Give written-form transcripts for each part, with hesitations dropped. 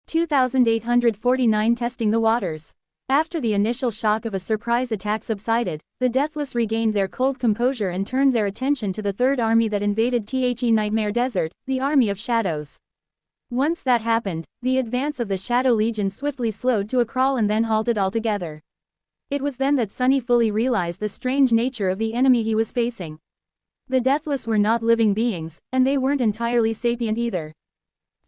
2849 Testing the waters. After the initial shock of a surprise attack subsided, the Deathless regained their cold composure and turned their attention to the third army that invaded The Nightmare Desert, the Army of Shadows. Once that happened, the advance of the Shadow Legion swiftly slowed to a crawl and then halted altogether. It was then that Sunny fully realized the strange nature of the enemy he was facing. The Deathless were not living beings, and they weren't entirely sapient either.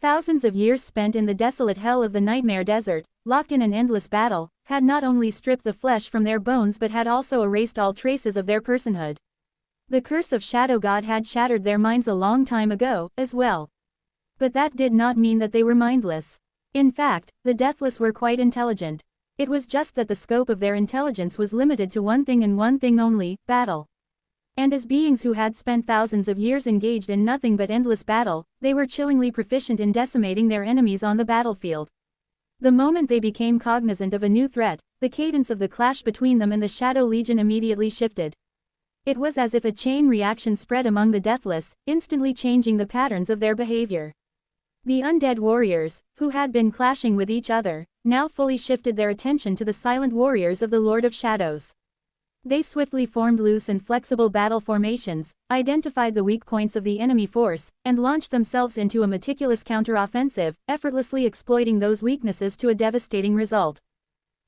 Thousands of years spent in the desolate hell of the Nightmare Desert, locked in an endless battle, had not only stripped the flesh from their bones but had also erased all traces of their personhood. The curse of Shadow God had shattered their minds a long time ago, as well. But that did not mean that they were mindless. In fact, the Deathless were quite intelligent. It was just that the scope of their intelligence was limited to one thing and one thing only: battle. And as beings who had spent thousands of years engaged in nothing but endless battle, they were chillingly proficient in decimating their enemies on the battlefield. The moment they became cognizant of a new threat, the cadence of the clash between them and the Shadow Legion immediately shifted. It was as if a chain reaction spread among the Deathless, instantly changing the patterns of their behavior. The undead warriors, who had been clashing with each other, now fully shifted their attention to the silent warriors of the Lord of Shadows. They swiftly formed loose and flexible battle formations, identified the weak points of the enemy force, and launched themselves into a meticulous counteroffensive, effortlessly exploiting those weaknesses to a devastating result.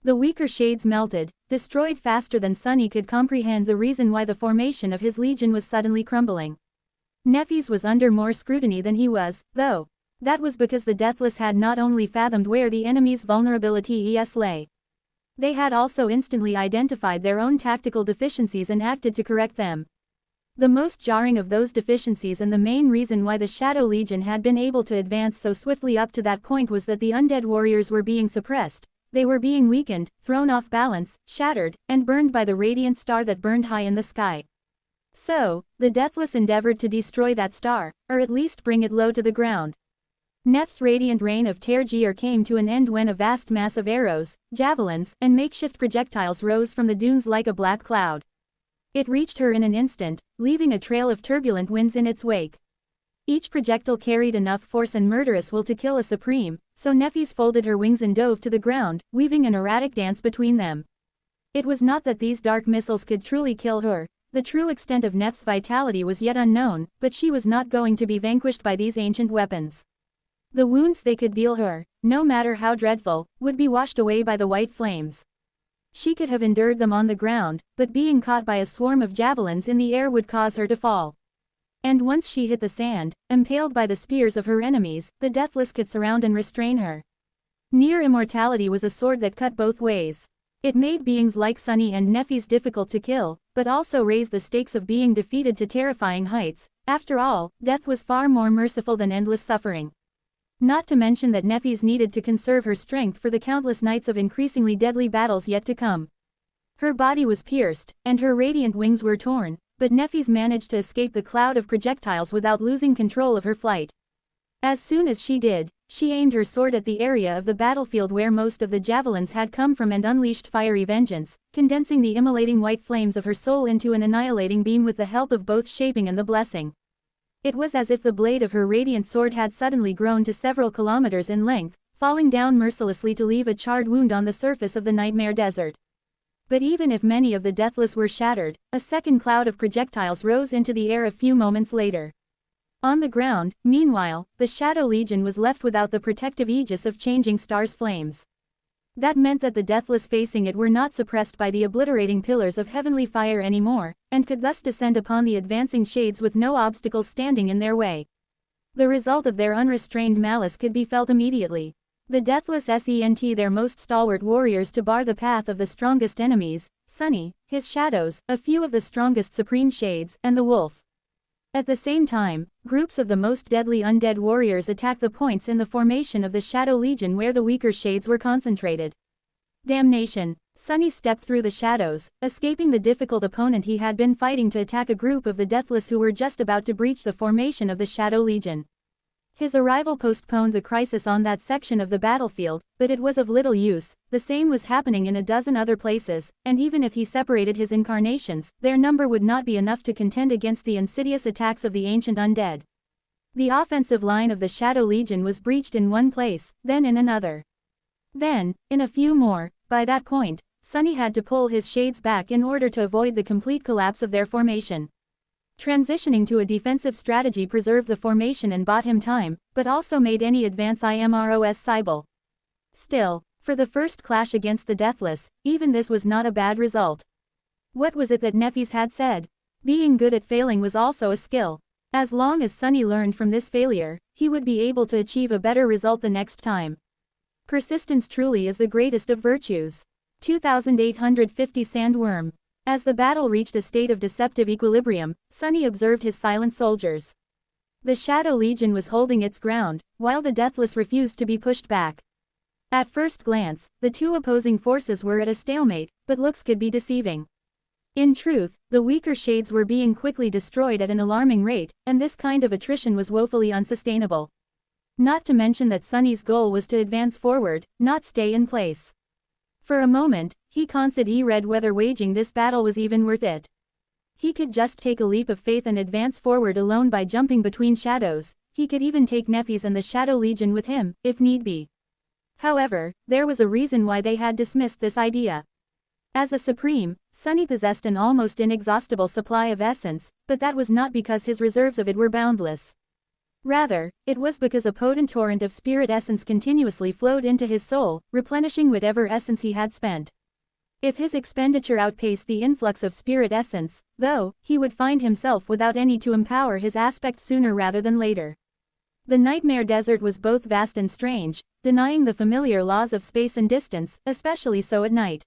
The weaker shades melted, destroyed faster than Sunny could comprehend the reason why the formation of his legion was suddenly crumbling. Nephis was under more scrutiny than he was, though. That was because the Deathless had not only fathomed where the enemy's vulnerabilities lay. They had also instantly identified their own tactical deficiencies and acted to correct them. The most jarring of those deficiencies and the main reason why the Shadow Legion had been able to advance so swiftly up to that point was that the undead warriors were being suppressed. They were being weakened, thrown off balance, shattered, and burned by the radiant star that burned high in the sky. So, the Deathless endeavored to destroy that star, or at least bring it low to the ground. Neph's radiant reign of Tergir came to an end when a vast mass of arrows, javelins, and makeshift projectiles rose from the dunes like a black cloud. It reached her in an instant, leaving a trail of turbulent winds in its wake. Each projectile carried enough force and murderous will to kill a Supreme, so Nephis folded her wings and dove to the ground, weaving an erratic dance between them. It was not that these dark missiles could truly kill her. The true extent of Neph's vitality was yet unknown, but she was not going to be vanquished by these ancient weapons. The wounds they could deal her, no matter how dreadful, would be washed away by the white flames. She could have endured them on the ground, but being caught by a swarm of javelins in the air would cause her to fall. And once she hit the sand, impaled by the spears of her enemies, the Deathless could surround and restrain her. Near immortality was a sword that cut both ways. It made beings like Sunny and Nephis difficult to kill, but also raised the stakes of being defeated to terrifying heights. After all, death was far more merciful than endless suffering. Not to mention that Nephis needed to conserve her strength for the countless nights of increasingly deadly battles yet to come. Her body was pierced, and her radiant wings were torn, but Nephis managed to escape the cloud of projectiles without losing control of her flight. As soon as she did, she aimed her sword at the area of the battlefield where most of the javelins had come from and unleashed fiery vengeance, condensing the immolating white flames of her soul into an annihilating beam with the help of both shaping and the blessing. It was as if the blade of her radiant sword had suddenly grown to several kilometers in length, falling down mercilessly to leave a charred wound on the surface of the Nightmare Desert. But even if many of the Deathless were shattered, a second cloud of projectiles rose into the air a few moments later. On the ground, meanwhile, the Shadow Legion was left without the protective aegis of Changing Star's flames. That meant that the Deathless facing it were not suppressed by the obliterating pillars of heavenly fire anymore, and could thus descend upon the advancing shades with no obstacles standing in their way. The result of their unrestrained malice could be felt immediately. The Deathless sent their most stalwart warriors to bar the path of the strongest enemies: Sunny, his shadows, a few of the strongest Supreme Shades, and the Wolf. At the same time, groups of the most deadly undead warriors attacked the points in the formation of the Shadow Legion where the weaker shades were concentrated. Damnation! Sunny stepped through the shadows, escaping the difficult opponent he had been fighting to attack a group of the Deathless who were just about to breach the formation of the Shadow Legion. His arrival postponed the crisis on that section of the battlefield, but it was of little use. The same was happening in a dozen other places, and even if he separated his incarnations, their number would not be enough to contend against the insidious attacks of the ancient undead. The offensive line of the Shadow Legion was breached in one place, then in another. Then, in a few more. By that point, Sunny had to pull his shades back in order to avoid the complete collapse of their formation. Transitioning to a defensive strategy preserved the formation and bought him time, but also made any advance impossible. Still, for the first clash against the Deathless, even this was not a bad result. What was it that Nephis had said? Being good at failing was also a skill. As long as Sunny learned from this failure, he would be able to achieve a better result the next time. Persistence truly is the greatest of virtues. 2850 Sandworm. As the battle reached a state of deceptive equilibrium, Sunny observed his silent soldiers. The Shadow Legion was holding its ground, while the Deathless refused to be pushed back. At first glance, the two opposing forces were at a stalemate, but looks could be deceiving. In truth, the weaker shades were being quickly destroyed at an alarming rate, and this kind of attrition was woefully unsustainable. Not to mention that Sunny's goal was to advance forward, not stay in place. For a moment, he considered whether waging this battle was even worth it. He could just take a leap of faith and advance forward alone by jumping between shadows. He could even take Nephis and the Shadow Legion with him, if need be. However, there was a reason why they had dismissed this idea. As a Supreme, Sunny possessed an almost inexhaustible supply of essence, but that was not because his reserves of it were boundless. Rather, it was because a potent torrent of spirit essence continuously flowed into his soul, replenishing whatever essence he had spent. If his expenditure outpaced the influx of spirit essence, though, he would find himself without any to empower his aspect sooner rather than later. The Nightmare Desert was both vast and strange, denying the familiar laws of space and distance, especially so at night.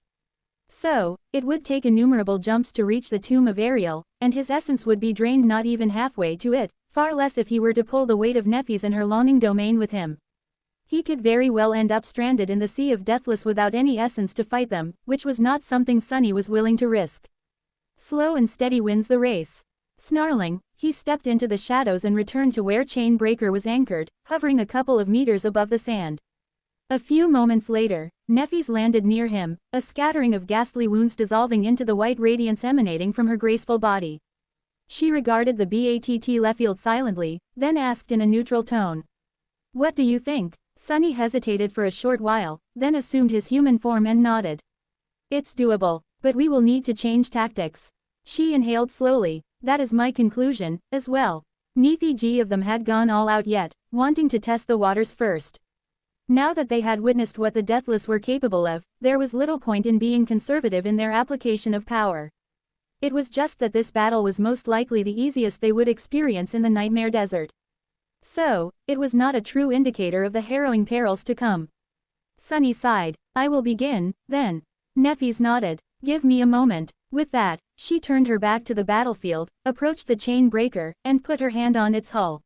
So, it would take innumerable jumps to reach the tomb of Ariel, and his essence would be drained not even halfway to it, far less if he were to pull the weight of Nephis and her longing domain with him. He could very well end up stranded in the Sea of Deathless without any essence to fight them, which was not something Sunny was willing to risk. Slow and steady wins the race. Snarling, he stepped into the shadows and returned to where Chain Breaker was anchored, hovering a couple of meters above the sand. A few moments later, Nephis landed near him, a scattering of ghastly wounds dissolving into the white radiance emanating from her graceful body. She regarded the Batt silently, then asked in a neutral tone. "What do you think?" Sunny hesitated for a short while, then assumed his human form and nodded. "It's doable, but we will need to change tactics." She inhaled slowly. "That is my conclusion, as well." Neither of them had gone all out yet, wanting to test the waters first. Now that they had witnessed what the Deathless were capable of, there was little point in being conservative in their application of power. It was just that this battle was most likely the easiest they would experience in the Nightmare Desert. So, it was not a true indicator of the harrowing perils to come. Sunny sighed. "I will begin, then." Nephis nodded. "Give me a moment." With that, she turned her back to the battlefield, approached the Chain Breaker, and put her hand on its hull.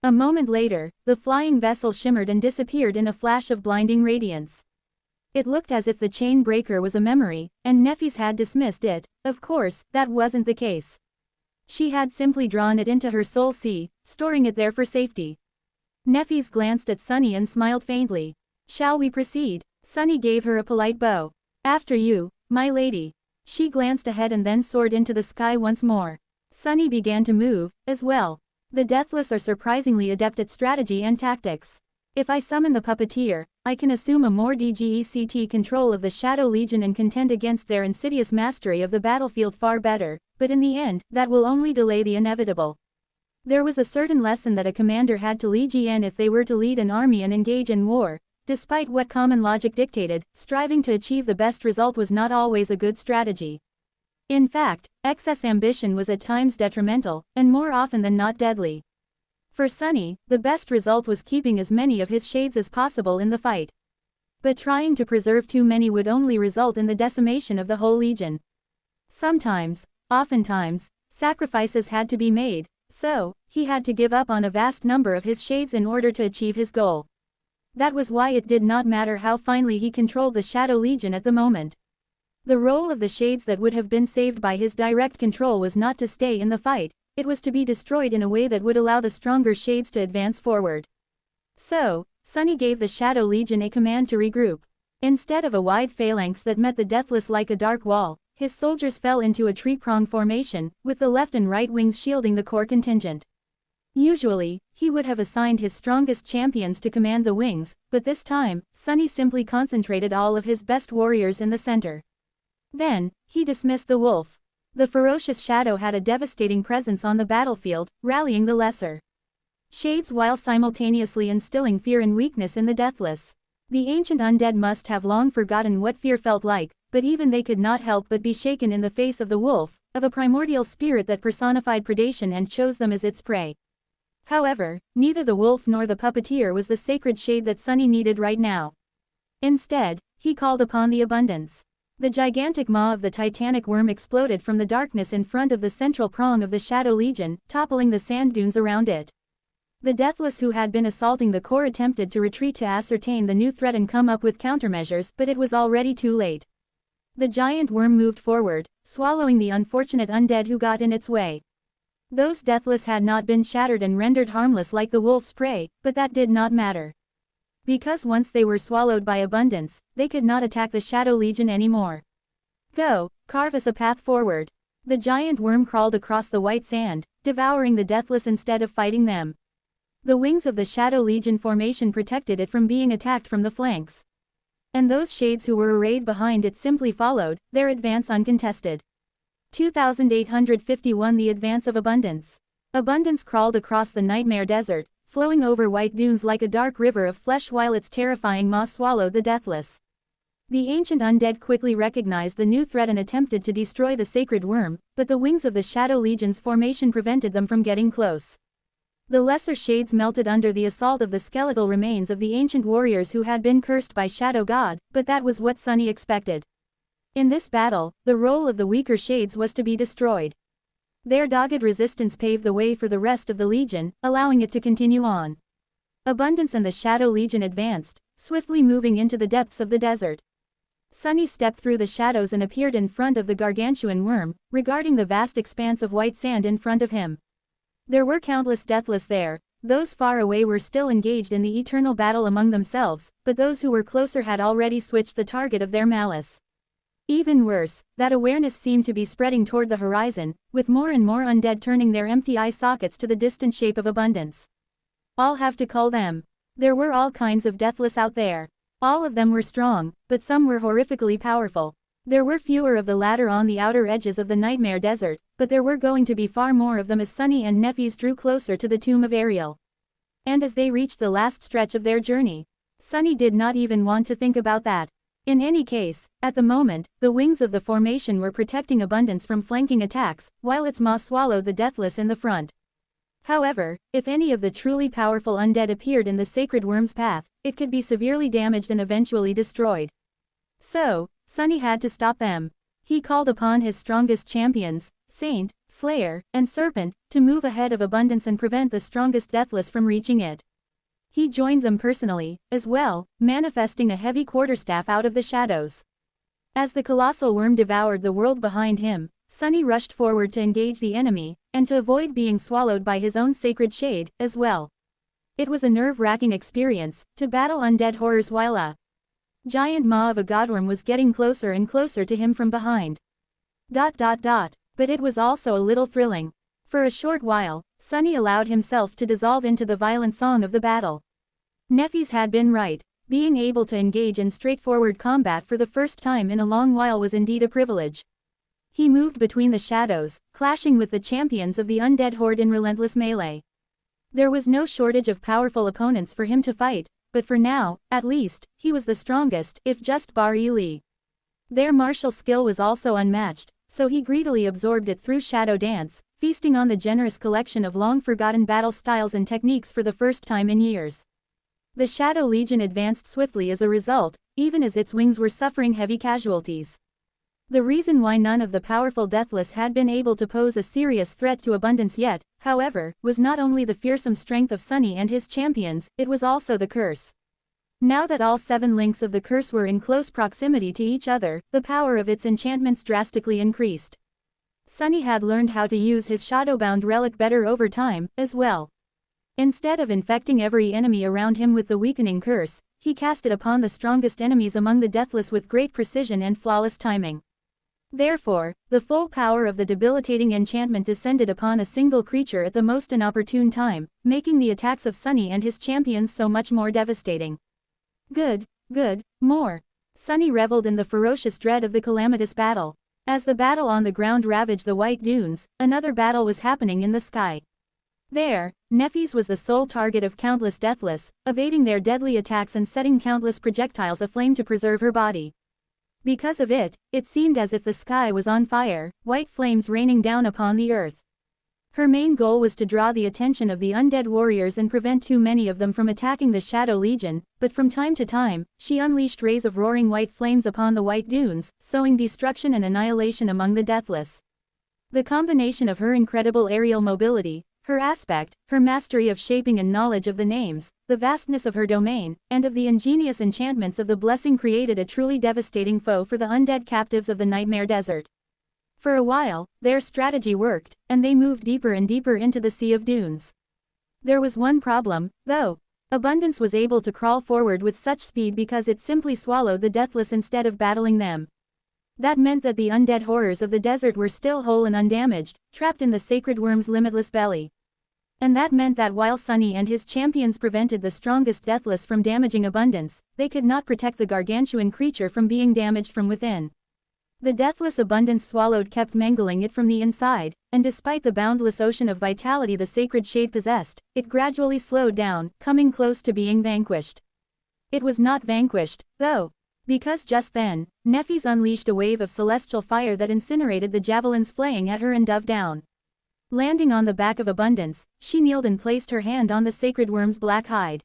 A moment later, the flying vessel shimmered and disappeared in a flash of blinding radiance. It looked as if the Chain Breaker was a memory, and Nephis had dismissed it. Of course, that wasn't the case. She had simply drawn it into her soul sea, storing it there for safety. Nephis glanced at Sunny and smiled faintly. "Shall we proceed?" Sunny gave her a polite bow. "After you, my lady." She glanced ahead and then soared into the sky once more. Sunny began to move, as well. The Deathless are surprisingly adept at strategy and tactics. If I summon the Puppeteer, I can assume a more direct control of the Shadow Legion and contend against their insidious mastery of the battlefield far better, but in the end, that will only delay the inevitable. There was a certain lesson that a commander had to learn if they were to lead an army and engage in war. Despite what common logic dictated, striving to achieve the best result was not always a good strategy. In fact, excess ambition was at times detrimental, and more often than not deadly. For Sunny, the best result was keeping as many of his shades as possible in the fight. But trying to preserve too many would only result in the decimation of the whole legion. Oftentimes, sacrifices had to be made, so, he had to give up on a vast number of his shades in order to achieve his goal. That was why it did not matter how finely he controlled the Shadow Legion at the moment. The role of the shades that would have been saved by his direct control was not to stay in the fight, it was to be destroyed in a way that would allow the stronger shades to advance forward. So, Sunny gave the Shadow Legion a command to regroup. Instead of a wide phalanx that met the Deathless like a dark wall, his soldiers fell into a tree-prong formation, with the left and right wings shielding the core contingent. Usually, he would have assigned his strongest champions to command the wings, but this time, Sunny simply concentrated all of his best warriors in the center. Then, he dismissed the wolf. The ferocious shadow had a devastating presence on the battlefield, rallying the lesser shades while simultaneously instilling fear and weakness in the deathless. The ancient undead must have long forgotten what fear felt like, but even they could not help but be shaken in the face of the wolf, of a primordial spirit that personified predation and chose them as its prey. However, neither the wolf nor the puppeteer was the sacred shade that Sunny needed right now. Instead, he called upon the abundance. The gigantic maw of the titanic worm exploded from the darkness in front of the central prong of the Shadow Legion, toppling the sand dunes around it. The Deathless who had been assaulting the core attempted to retreat to ascertain the new threat and come up with countermeasures, but it was already too late. The giant worm moved forward, swallowing the unfortunate undead who got in its way. Those Deathless had not been shattered and rendered harmless like the wolf's prey, but that did not matter. Because once they were swallowed by abundance, they could not attack the Shadow Legion anymore. Go, carve us a path forward. The giant worm crawled across the white sand, devouring the Deathless instead of fighting them. The wings of the Shadow Legion formation protected it from being attacked from the flanks. And those shades who were arrayed behind it simply followed, their advance uncontested. 2851 The advance of Abundance. Abundance crawled across the Nightmare Desert, flowing over white dunes like a dark river of flesh while its terrifying maw swallowed the Deathless. The ancient undead quickly recognized the new threat and attempted to destroy the sacred worm, but the wings of the Shadow Legion's formation prevented them from getting close. The lesser shades melted under the assault of the skeletal remains of the ancient warriors who had been cursed by Shadow God, but that was what Sunny expected. In this battle, the role of the weaker shades was to be destroyed. Their dogged resistance paved the way for the rest of the Legion, allowing it to continue on. Abundance and the Shadow Legion advanced, swiftly moving into the depths of the desert. Sunny stepped through the shadows and appeared in front of the gargantuan worm, regarding the vast expanse of white sand in front of him. There were countless Deathless there. Those far away were still engaged in the eternal battle among themselves, but those who were closer had already switched the target of their malice. Even worse, that awareness seemed to be spreading toward the horizon, with more and more undead turning their empty eye sockets to the distant shape of Abundance. I'll have to call them. There were all kinds of Deathless out there. All of them were strong, but some were horrifically powerful. There were fewer of the latter on the outer edges of the Nightmare Desert, but there were going to be far more of them as Sunny and Nephis drew closer to the tomb of Ariel. And as they reached the last stretch of their journey, Sunny did not even want to think about that. In any case, at the moment, the wings of the formation were protecting Abundance from flanking attacks, while its maw swallowed the Deathless in the front. However, if any of the truly powerful undead appeared in the sacred worm's path, it could be severely damaged and eventually destroyed. So, Sunny had to stop them. He called upon his strongest champions, Saint, Slayer, and Serpent, to move ahead of Abundance and prevent the strongest Deathless from reaching it. He joined them personally, as well, manifesting a heavy quarterstaff out of the shadows. As the colossal worm devoured the world behind him, Sunny rushed forward to engage the enemy, and to avoid being swallowed by his own sacred shade, as well. It was a nerve-wracking experience, to battle undead horrors while a giant maw of a godworm was getting closer and closer to him from behind. But it was also a little thrilling. For a short while, Sunny allowed himself to dissolve into the violent song of the battle. Nephis had been right. Being able to engage in straightforward combat for the first time in a long while was indeed a privilege. He moved between the shadows, clashing with the champions of the undead horde in relentless melee. There was no shortage of powerful opponents for him to fight, but for now, at least, he was the strongest, if just bar Eli. Their martial skill was also unmatched, so he greedily absorbed it through Shadow Dance, feasting on the generous collection of long-forgotten battle styles and techniques for the first time in years. The Shadow Legion advanced swiftly as a result, even as its wings were suffering heavy casualties. The reason why none of the powerful Deathless had been able to pose a serious threat to Abundance yet, however, was not only the fearsome strength of Sunny and his champions, it was also the curse. Now that all 7 links of the curse were in close proximity to each other, the power of its enchantments drastically increased. Sunny had learned how to use his Shadowbound relic better over time, as well. Instead of infecting every enemy around him with the weakening curse, he cast it upon the strongest enemies among the Deathless with great precision and flawless timing. Therefore, the full power of the debilitating enchantment descended upon a single creature at the most inopportune time, making the attacks of Sunny and his champions so much more devastating. Good, more. Sunny reveled in the ferocious dread of the calamitous battle. As the battle on the ground ravaged the white dunes, another battle was happening in the sky. There, Nephis was the sole target of countless Deathless, evading their deadly attacks and setting countless projectiles aflame to preserve her body. Because of it, it seemed as if the sky was on fire, white flames raining down upon the earth. Her main goal was to draw the attention of the undead warriors and prevent too many of them from attacking the Shadow Legion, but from time to time, she unleashed rays of roaring white flames upon the white dunes, sowing destruction and annihilation among the Deathless. The combination of her incredible aerial mobility, her aspect, her mastery of shaping and knowledge of the names, the vastness of her domain, and of the ingenious enchantments of the blessing created a truly devastating foe for the undead captives of the Nightmare Desert. For a while, their strategy worked, and they moved deeper and deeper into the Sea of Dunes. There was one problem, though. Abundance was able to crawl forward with such speed because it simply swallowed the Deathless instead of battling them. That meant that the undead horrors of the desert were still whole and undamaged, trapped in the sacred worm's limitless belly. And that meant that while Sunny and his champions prevented the strongest Deathless from damaging Abundance, they could not protect the gargantuan creature from being damaged from within. The deathless Abundance swallowed kept mangling it from the inside, and despite the boundless ocean of vitality the sacred shade possessed, it gradually slowed down, coming close to being vanquished. It was not vanquished, though. Because just then, Nephis unleashed a wave of celestial fire that incinerated the javelins flaying at her and dove down. Landing on the back of Abundance, she kneeled and placed her hand on the sacred worm's black hide.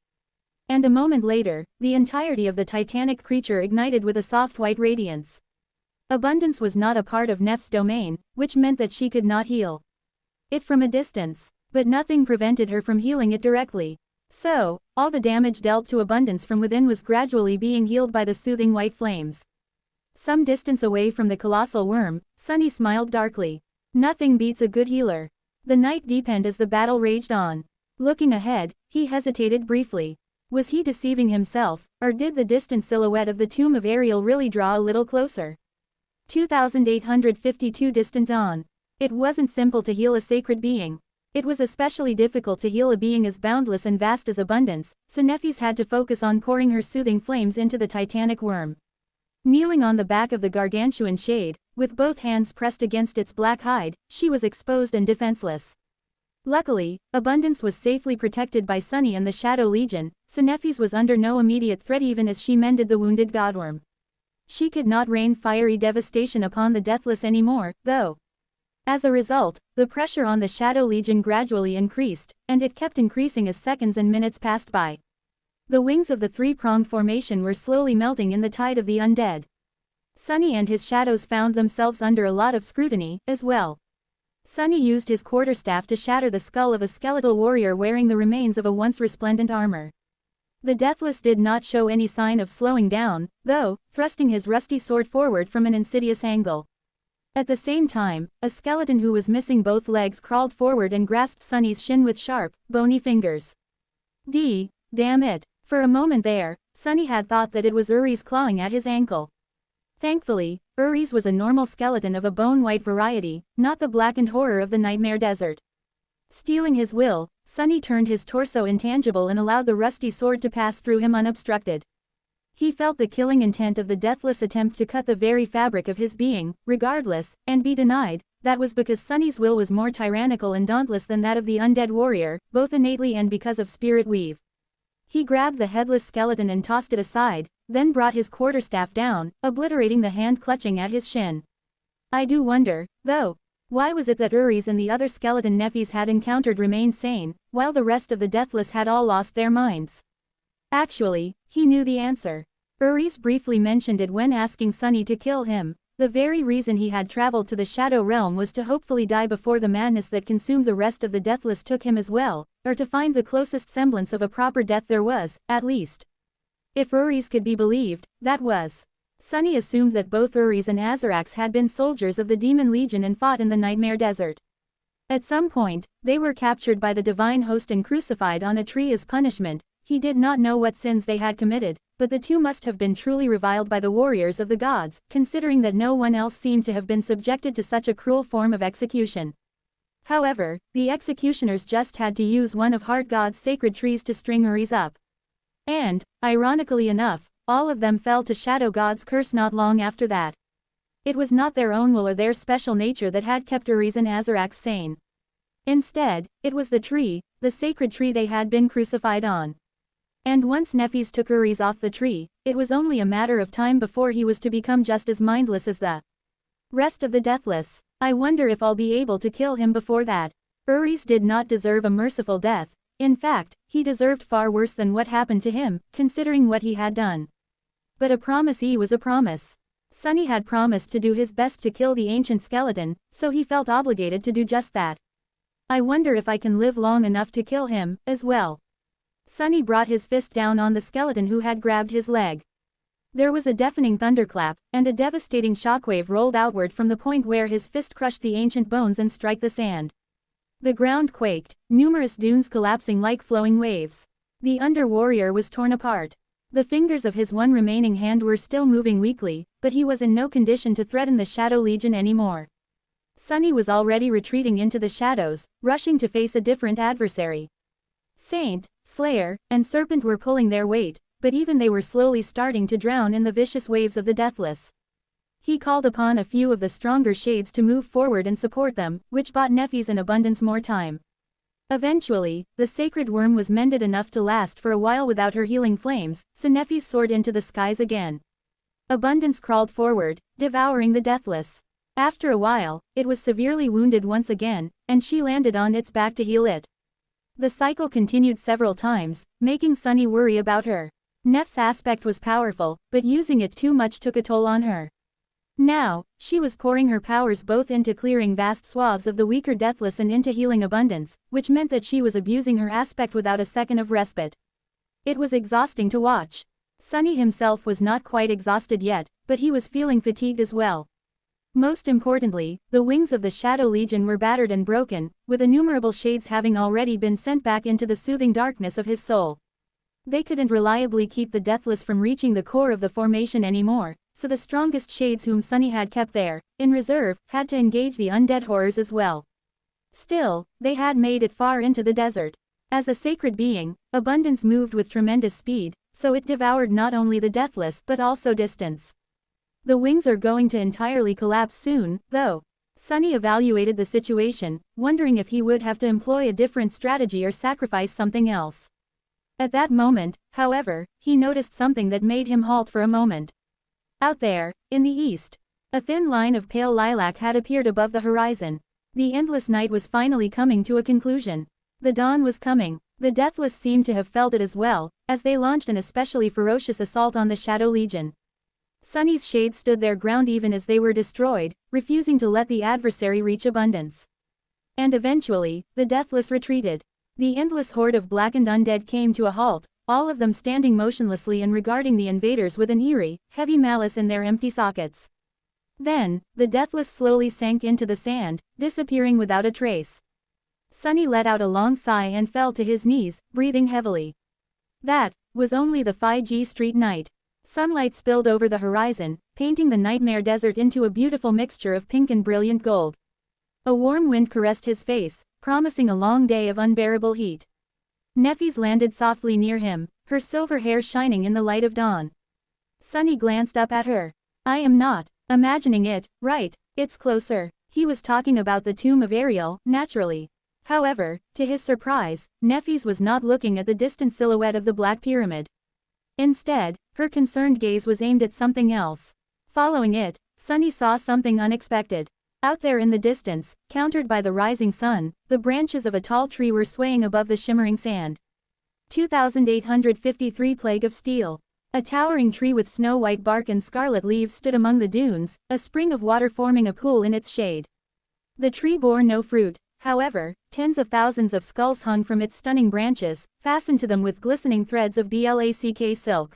And a moment later, the entirety of the titanic creature ignited with a soft white radiance. Abundance was not a part of Neph's domain, which meant that she could not heal it from a distance, but nothing prevented her from healing it directly. So, all the damage dealt to Abundance from within was gradually being healed by the soothing white flames. Some distance away from the colossal worm, Sunny smiled darkly. Nothing beats a good healer. The night deepened as the battle raged on. Looking ahead, he hesitated briefly. Was he deceiving himself, or did the distant silhouette of the tomb of Ariel really draw a little closer? 2852 Distant Dawn. It wasn't simple to heal a sacred being. It was especially difficult to heal a being as boundless and vast as Abundance, so Nephis had to focus on pouring her soothing flames into the titanic worm. Kneeling on the back of the gargantuan shade, with both hands pressed against its black hide, she was exposed and defenseless. Luckily, Abundance was safely protected by Sunny and the Shadow Legion, so Nephis was under no immediate threat even as she mended the wounded godworm. She could not rain fiery devastation upon the Deathless anymore, though. As a result, the pressure on the Shadow Legion gradually increased, and it kept increasing as seconds and minutes passed by. The wings of the three-pronged formation were slowly melting in the tide of the undead. Sunny and his shadows found themselves under a lot of scrutiny, as well. Sunny used his quarterstaff to shatter the skull of a skeletal warrior wearing the remains of a once resplendent armor. The Deathless did not show any sign of slowing down, though, thrusting his rusty sword forward from an insidious angle. At the same time, a skeleton who was missing both legs crawled forward and grasped Sunny's shin with sharp, bony fingers. Damn it. For a moment there, Sunny had thought that it was Uri's clawing at his ankle. Thankfully, Uri's was a normal skeleton of a bone-white variety, not the blackened horror of the Nightmare Desert. Stealing his will, Sunny turned his torso intangible and allowed the rusty sword to pass through him unobstructed. He felt the killing intent of the Deathless attempt to cut the very fabric of his being, regardless, and be denied. That was because Sunny's will was more tyrannical and dauntless than that of the undead warrior, both innately and because of spirit weave. He grabbed the headless skeleton and tossed it aside, then brought his quarterstaff down, obliterating the hand clutching at his shin. I do wonder, though, why was it that Uri's and the other skeleton Nephis had encountered remained sane, while the rest of the Deathless had all lost their minds? Actually, he knew the answer. Uri's briefly mentioned it when asking Sunny to kill him. The very reason he had traveled to the Shadow Realm was to hopefully die before the madness that consumed the rest of the Deathless took him as well, or to find the closest semblance of a proper death there was, at least. If Uri's could be believed, that was. Sunny assumed that both Uri's and Azarax had been soldiers of the Demon Legion and fought in the Nightmare Desert. At some point, they were captured by the Divine Host and crucified on a tree as punishment, he did not know what sins they had committed, but the two must have been truly reviled by the warriors of the gods, considering that no one else seemed to have been subjected to such a cruel form of execution. However, the executioners just had to use one of Heart God's sacred trees to string Uris up. And, ironically enough, all of them fell to Shadow God's curse not long after that. It was not their own will or their special nature that had kept Uris and Azarax sane. Instead, it was the tree, the sacred tree they had been crucified on. And once Nephis took Uris off the tree, it was only a matter of time before he was to become just as mindless as the rest of the deathless. I wonder if I'll be able to kill him before that. Uris did not deserve a merciful death. In fact, he deserved far worse than what happened to him, considering what he had done. But a promise was a promise. Sunny had promised to do his best to kill the ancient skeleton, so he felt obligated to do just that. I wonder if I can live long enough to kill him, as well. Sunny brought his fist down on the skeleton who had grabbed his leg. There was a deafening thunderclap, and a devastating shockwave rolled outward from the point where his fist crushed the ancient bones and struck the sand. The ground quaked, numerous dunes collapsing like flowing waves. The under-warrior was torn apart. The fingers of his one remaining hand were still moving weakly, but he was in no condition to threaten the Shadow Legion anymore. Sunny was already retreating into the shadows, rushing to face a different adversary. Saint, Slayer, and Serpent were pulling their weight, but even they were slowly starting to drown in the vicious waves of the Deathless. He called upon a few of the stronger shades to move forward and support them, which bought Nephis and Abundance more time. Eventually, the sacred worm was mended enough to last for a while without her healing flames, so Nephis soared into the skies again. Abundance crawled forward, devouring the Deathless. After a while, it was severely wounded once again, and she landed on its back to heal it. The cycle continued several times, making Sunny worry about her. Neph's aspect was powerful, but using it too much took a toll on her. Now, she was pouring her powers both into clearing vast swaths of the weaker Deathless and into healing Abundance, which meant that she was abusing her aspect without a second of respite. It was exhausting to watch. Sunny himself was not quite exhausted yet, but he was feeling fatigued as well. Most importantly, the wings of the Shadow Legion were battered and broken, with innumerable shades having already been sent back into the soothing darkness of his soul. They couldn't reliably keep the Deathless from reaching the core of the formation anymore, so the strongest shades whom Sunny had kept there, in reserve, had to engage the undead horrors as well. Still, they had made it far into the desert. As a sacred being, Abundance moved with tremendous speed, so it devoured not only the Deathless but also distance. The wings are going to entirely collapse soon, though. Sunny evaluated the situation, wondering if he would have to employ a different strategy or sacrifice something else. At that moment, however, he noticed something that made him halt for a moment. Out there, in the east, a thin line of pale lilac had appeared above the horizon. The endless night was finally coming to a conclusion. The dawn was coming. The Deathless seemed to have felt it as well, as they launched an especially ferocious assault on the Shadow Legion. Sunny's shades stood their ground even as they were destroyed, refusing to let the adversary reach Abundance. And eventually, the Deathless retreated. The endless horde of blackened undead came to a halt, all of them standing motionlessly and regarding the invaders with an eerie, heavy malice in their empty sockets. Then, the Deathless slowly sank into the sand, disappearing without a trace. Sunny let out a long sigh and fell to his knees, breathing heavily. That was only the 5G Street night. Sunlight spilled over the horizon, painting the nightmare desert into a beautiful mixture of pink and brilliant gold. A warm wind caressed his face, promising a long day of unbearable heat. Nephis landed softly near him, her silver hair shining in the light of dawn. Sunny glanced up at her. I am not imagining it, right? It's closer. He was talking about the tomb of Ariel, naturally. However, to his surprise, Nephis was not looking at the distant silhouette of the Black Pyramid. Instead, her concerned gaze was aimed at something else. Following it, Sunny saw something unexpected. Out there in the distance, countered by the rising sun, the branches of a tall tree were swaying above the shimmering sand. 2853 Plague of Steel. A towering tree with snow-white bark and scarlet leaves stood among the dunes, a spring of water forming a pool in its shade. The tree bore no fruit, however, tens of thousands of skulls hung from its stunning branches, fastened to them with glistening threads of black silk.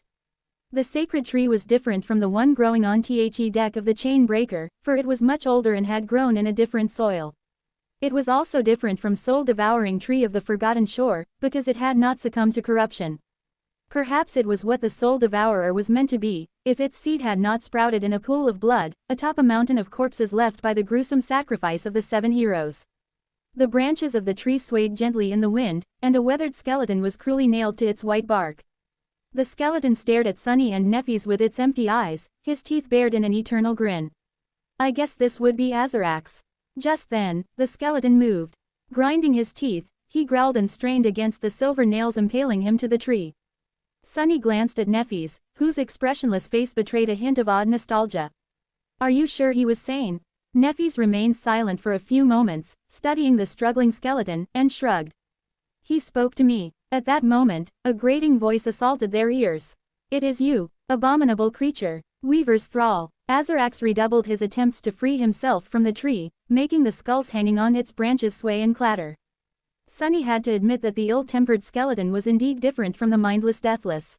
The sacred tree was different from the one growing on the deck of the chain breaker, for it was much older and had grown in a different soil. It was also different from soul-devouring tree of the Forgotten Shore, because it had not succumbed to corruption. Perhaps it was what the Soul Devourer was meant to be, if its seed had not sprouted in a pool of blood, atop a mountain of corpses left by the gruesome sacrifice of the 7 heroes. The branches of the tree swayed gently in the wind, and a weathered skeleton was cruelly nailed to its white bark. The skeleton stared at Sunny and Nephis with its empty eyes, his teeth bared in an eternal grin. I guess this would be Azarax. Just then, the skeleton moved. Grinding his teeth, he growled and strained against the silver nails impaling him to the tree. Sunny glanced at Nephis, whose expressionless face betrayed a hint of odd nostalgia. Are you sure he was sane? Nephis remained silent for a few moments, studying the struggling skeleton, and shrugged. He spoke to me. At that moment, a grating voice assaulted their ears. It is you, abominable creature, Weaver's thrall. Azarax redoubled his attempts to free himself from the tree, making the skulls hanging on its branches sway and clatter. Sunny had to admit that the ill-tempered skeleton was indeed different from the mindless Deathless.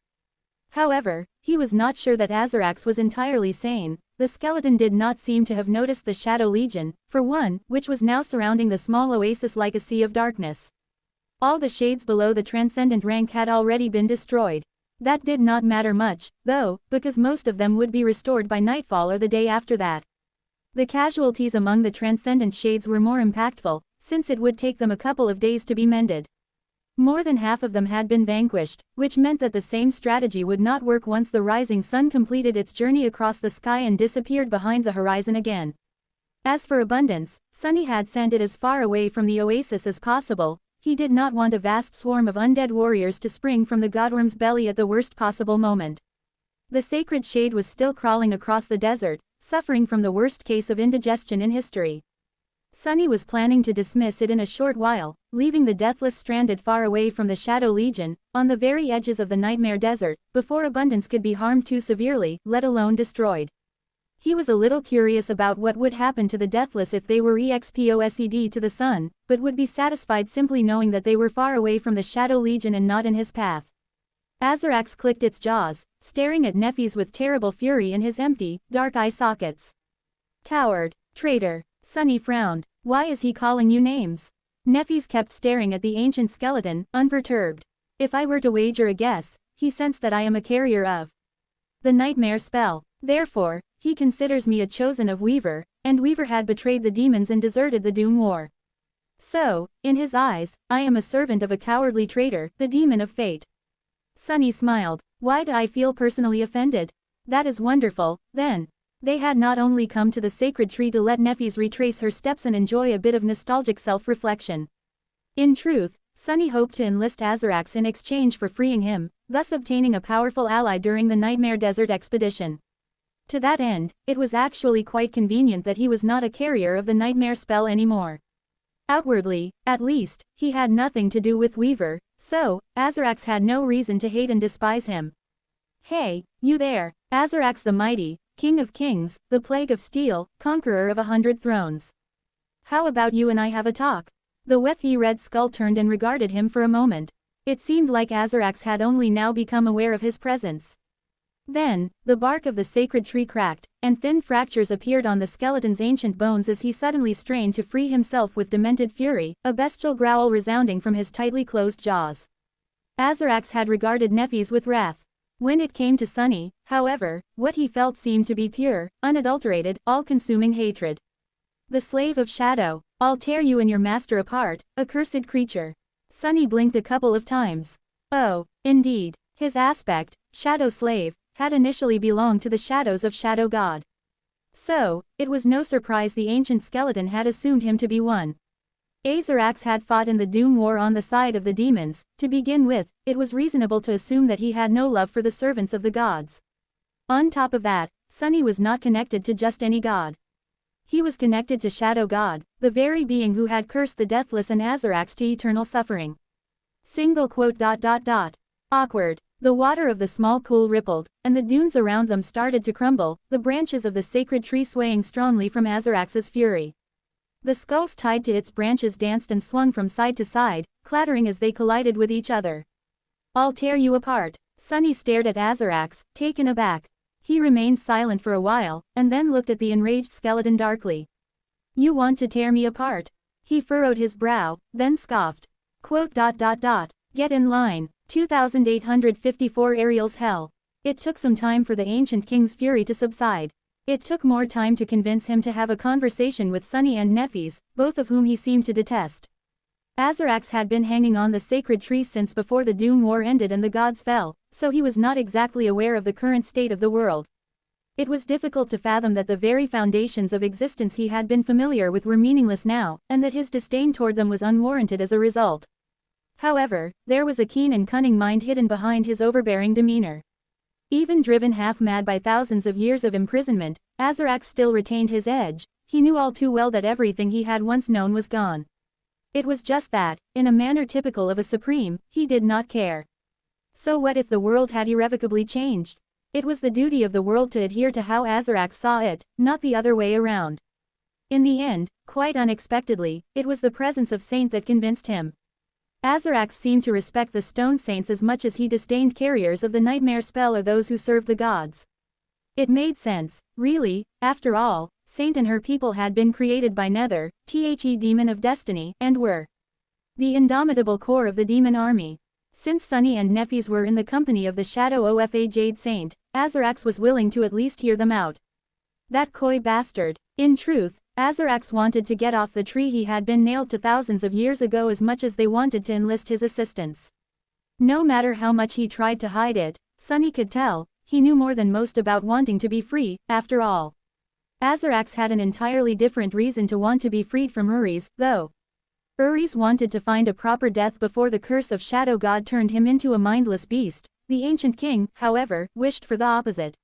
However, he was not sure that Azarax was entirely sane. The skeleton did not seem to have noticed the Shadow Legion, for one, which was now surrounding the small oasis like a sea of darkness. All the shades below the transcendent rank had already been destroyed. That did not matter much, though, because most of them would be restored by nightfall or the day after that. The casualties among the transcendent shades were more impactful, since it would take them a couple of days to be mended. More than half of them had been vanquished, which meant that the same strategy would not work once the rising sun completed its journey across the sky and disappeared behind the horizon again. As for abundance, Sunny had sent it as far away from the oasis as possible. He did not want a vast swarm of undead warriors to spring from the Godworm's belly at the worst possible moment. The sacred shade was still crawling across the desert, suffering from the worst case of indigestion in history. Sunny was planning to dismiss it in a short while, leaving the Deathless stranded far away from the Shadow Legion, on the very edges of the Nightmare Desert, before Abundance could be harmed too severely, let alone destroyed. He was a little curious about what would happen to the Deathless if they were exposed to the sun, but would be satisfied simply knowing that they were far away from the Shadow Legion and not in his path. Azarax clicked its jaws, staring at Nephis with terrible fury in his empty, dark eye sockets. Coward, traitor. Sunny frowned. Why is he calling you names? Nephis kept staring at the ancient skeleton, unperturbed. If I were to wager a guess, he sensed that I am a carrier of the nightmare spell. Therefore, he considers me a chosen of Weaver, and Weaver had betrayed the demons and deserted the Doom War. So, in his eyes, I am a servant of a cowardly traitor, the demon of fate. Sunny smiled. Why do I feel personally offended? That is wonderful, then. They had not only come to the sacred tree to let Nephis retrace her steps and enjoy a bit of nostalgic self-reflection. In truth, Sunny hoped to enlist Azarax in exchange for freeing him, thus obtaining a powerful ally during the Nightmare Desert expedition. To that end, it was actually quite convenient that he was not a carrier of the nightmare spell anymore. Outwardly, at least, he had nothing to do with Weaver, so, Azarax had no reason to hate and despise him. Hey, you there, Azarax the Mighty, King of Kings, the Plague of Steel, Conqueror of 100 Thrones. How about you and I have a talk? The Wethi Red Skull turned and regarded him for a moment. It seemed like Azarax had only now become aware of his presence. Then, the bark of the sacred tree cracked, and thin fractures appeared on the skeleton's ancient bones as he suddenly strained to free himself with demented fury, a bestial growl resounding from his tightly closed jaws. Azarax had regarded Nephis with wrath. When it came to Sunny, however, what he felt seemed to be pure, unadulterated, all-consuming hatred. The slave of shadow, I'll tear you and your master apart, accursed creature. Sunny blinked a couple of times. Oh, indeed, his aspect, shadow slave, had initially belonged to the shadows of Shadow God. So, it was no surprise the ancient skeleton had assumed him to be one. Azarax had fought in the Doom War on the side of the demons. To begin with, it was reasonable to assume that he had no love for the servants of the gods. On top of that, Sunny was not connected to just any god. He was connected to Shadow God, the very being who had cursed the Deathless and Azarax to eternal suffering. Awkward. The water of the small pool rippled, and the dunes around them started to crumble, the branches of the sacred tree swaying strongly from Azarax's fury. The skulls tied to its branches danced and swung from side to side, clattering as they collided with each other. I'll tear you apart. Sunny stared at Azarax, taken aback. He remained silent for a while, and then looked at the enraged skeleton darkly. You want to tear me apart? He furrowed his brow, then scoffed. Get in line. 2854 Ariel's Hell. It took some time for the ancient king's fury to subside. It took more time to convince him to have a conversation with Sunny and Nephis, both of whom he seemed to detest. Azarax had been hanging on the sacred tree since before the Doom War ended and the gods fell, so he was not exactly aware of the current state of the world. It was difficult to fathom that the very foundations of existence he had been familiar with were meaningless now, and that his disdain toward them was unwarranted as a result. However, there was a keen and cunning mind hidden behind his overbearing demeanor. Even driven half-mad by thousands of years of imprisonment, Azarax still retained his edge. He knew all too well that everything he had once known was gone. It was just that, in a manner typical of a supreme, he did not care. So what if the world had irrevocably changed? It was the duty of the world to adhere to how Azarax saw it, not the other way around. In the end, quite unexpectedly, it was the presence of Saint that convinced him. Azarax seemed to respect the stone saints as much as he disdained carriers of the nightmare spell or those who served the gods. It made sense, really. After all, Saint and her people had been created by Nether, the demon of destiny, and were the indomitable core of the demon army. Since Sunny and Nephis were in the company of the Shadow Ofa Jade Saint, Azarax was willing to at least hear them out. That coy bastard. In truth, Azarax wanted to get off the tree he had been nailed to thousands of years ago as much as they wanted to enlist his assistance. No matter how much he tried to hide it, Sunny could tell, he knew more than most about wanting to be free. After all, Azarax had an entirely different reason to want to be freed from Uriz, though. Uriz wanted to find a proper death before the curse of Shadow God turned him into a mindless beast. The ancient king, however, wished for the opposite.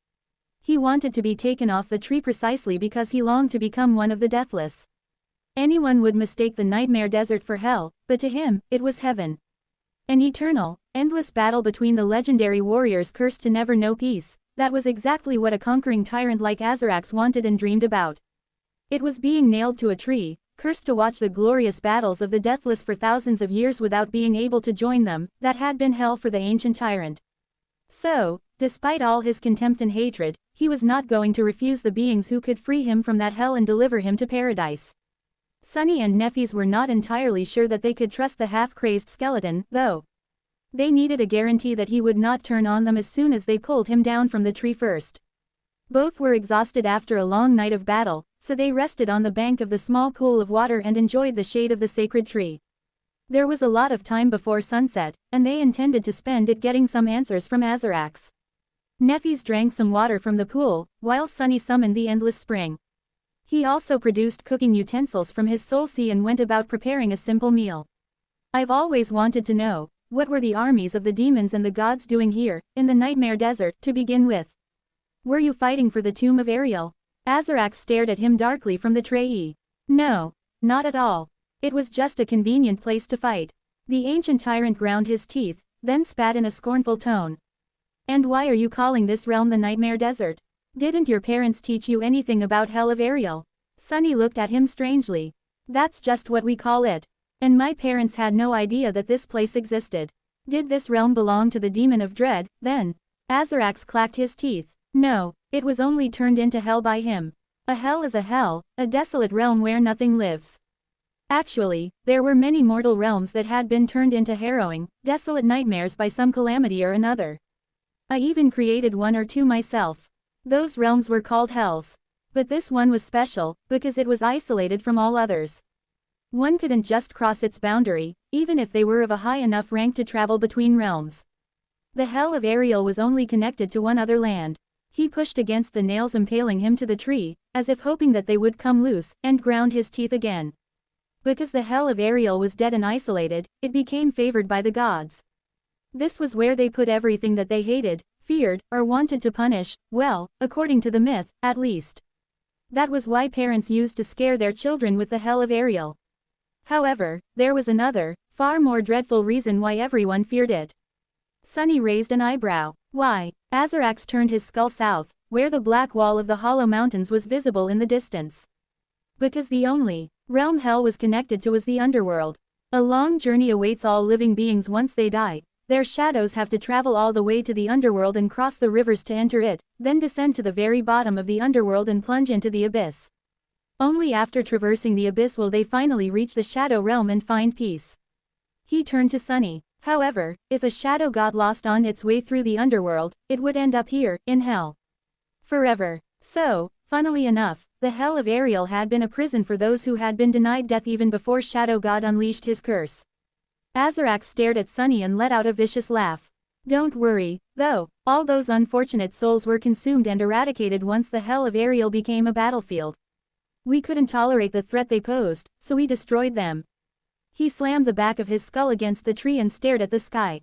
He wanted to be taken off the tree precisely because he longed to become one of the deathless. Anyone would mistake the nightmare desert for hell, but to him, it was heaven. An eternal, endless battle between the legendary warriors cursed to never know peace. That was exactly what a conquering tyrant like Azarax wanted and dreamed about. It was being nailed to a tree, cursed to watch the glorious battles of the deathless for thousands of years without being able to join them, that had been hell for the ancient tyrant. So, despite all his contempt and hatred, he was not going to refuse the beings who could free him from that hell and deliver him to paradise. Sunny and Nephis were not entirely sure that they could trust the half-crazed skeleton, though. They needed a guarantee that he would not turn on them as soon as they pulled him down from the tree first. Both were exhausted after a long night of battle, so they rested on the bank of the small pool of water and enjoyed the shade of the sacred tree. There was a lot of time before sunset, and they intended to spend it getting some answers from Azarax. Nephis drank some water from the pool, while Sunny summoned the endless spring. He also produced cooking utensils from his soul sea and went about preparing a simple meal. I've always wanted to know, what were the armies of the demons and the gods doing here, in the nightmare desert, to begin with? Were you fighting for the tomb of Ariel? Azarax stared at him darkly from the tray. No, not at all. It was just a convenient place to fight. The ancient tyrant ground his teeth, then spat in a scornful tone. And why are you calling this realm the nightmare desert? Didn't your parents teach you anything about hell of Ariel? Sunny looked at him strangely. That's just what we call it. And my parents had no idea that this place existed. Did this realm belong to the demon of dread, then? Azarax clacked his teeth. No, it was only turned into hell by him. A hell is a hell, a desolate realm where nothing lives. Actually, there were many mortal realms that had been turned into harrowing, desolate nightmares by some calamity or another. I even created one or two myself. Those realms were called hells. But this one was special, because it was isolated from all others. One couldn't just cross its boundary, even if they were of a high enough rank to travel between realms. The hell of Ariel was only connected to one other land. He pushed against the nails impaling him to the tree, as if hoping that they would come loose, and ground his teeth again. Because the hell of Ariel was dead and isolated, it became favored by the gods. This was where they put everything that they hated, feared, or wanted to punish, well, according to the myth, at least. That was why parents used to scare their children with the hell of Ariel. However, there was another, far more dreadful reason why everyone feared it. Sunny raised an eyebrow. Why? Azarax turned his skull south, where the black wall of the Hollow Mountains was visible in the distance. Because the only realm hell was connected to was the underworld. A long journey awaits all living beings once they die. Their shadows have to travel all the way to the underworld and cross the rivers to enter it, then descend to the very bottom of the underworld and plunge into the abyss. Only after traversing the abyss will they finally reach the shadow realm and find peace. He turned to Sunny. However, if a shadow got lost on its way through the underworld, it would end up here, in hell. Forever. So, funnily enough, the hell of Ariel had been a prison for those who had been denied death even before Shadow God unleashed his curse. Azarax stared at Sunny and let out a vicious laugh. Don't worry, though, all those unfortunate souls were consumed and eradicated once the hell of Ariel became a battlefield. We couldn't tolerate the threat they posed, so we destroyed them. He slammed the back of his skull against the tree and stared at the sky.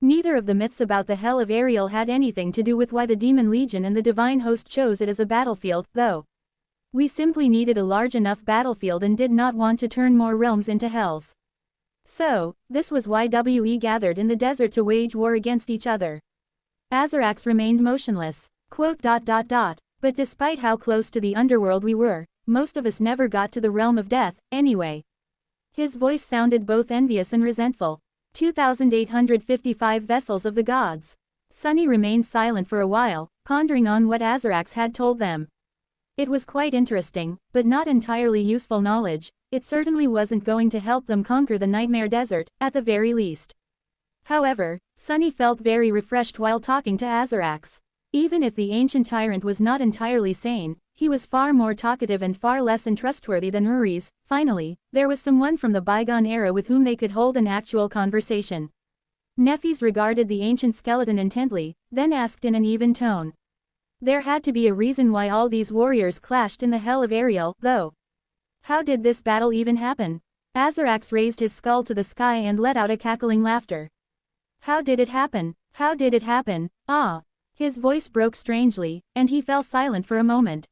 Neither of the myths about the hell of Ariel had anything to do with why the Demon Legion and the Divine Host chose it as a battlefield, though. We simply needed a large enough battlefield and did not want to turn more realms into hells. So, this was why we gathered in the desert to wage war against each other. Azarax remained motionless. But despite how close to the underworld we were, most of us never got to the realm of death, anyway. His voice sounded both envious and resentful. 2,855 vessels of the gods. Sunny remained silent for a while, pondering on what Azarax had told them. It was quite interesting, but not entirely useful knowledge. It certainly wasn't going to help them conquer the Nightmare Desert, at the very least. However, Sunny felt very refreshed while talking to Azarax. Even if the ancient tyrant was not entirely sane, he was far more talkative and far less untrustworthy than Uri's. Finally, there was someone from the bygone era with whom they could hold an actual conversation. Nephis regarded the ancient skeleton intently, then asked in an even tone. There had to be a reason why all these warriors clashed in the hell of Ariel, though. How did this battle even happen? Azarax raised his skull to the sky and let out a cackling laughter. How did it happen? How did it happen? Ah! His voice broke strangely, and he fell silent for a moment.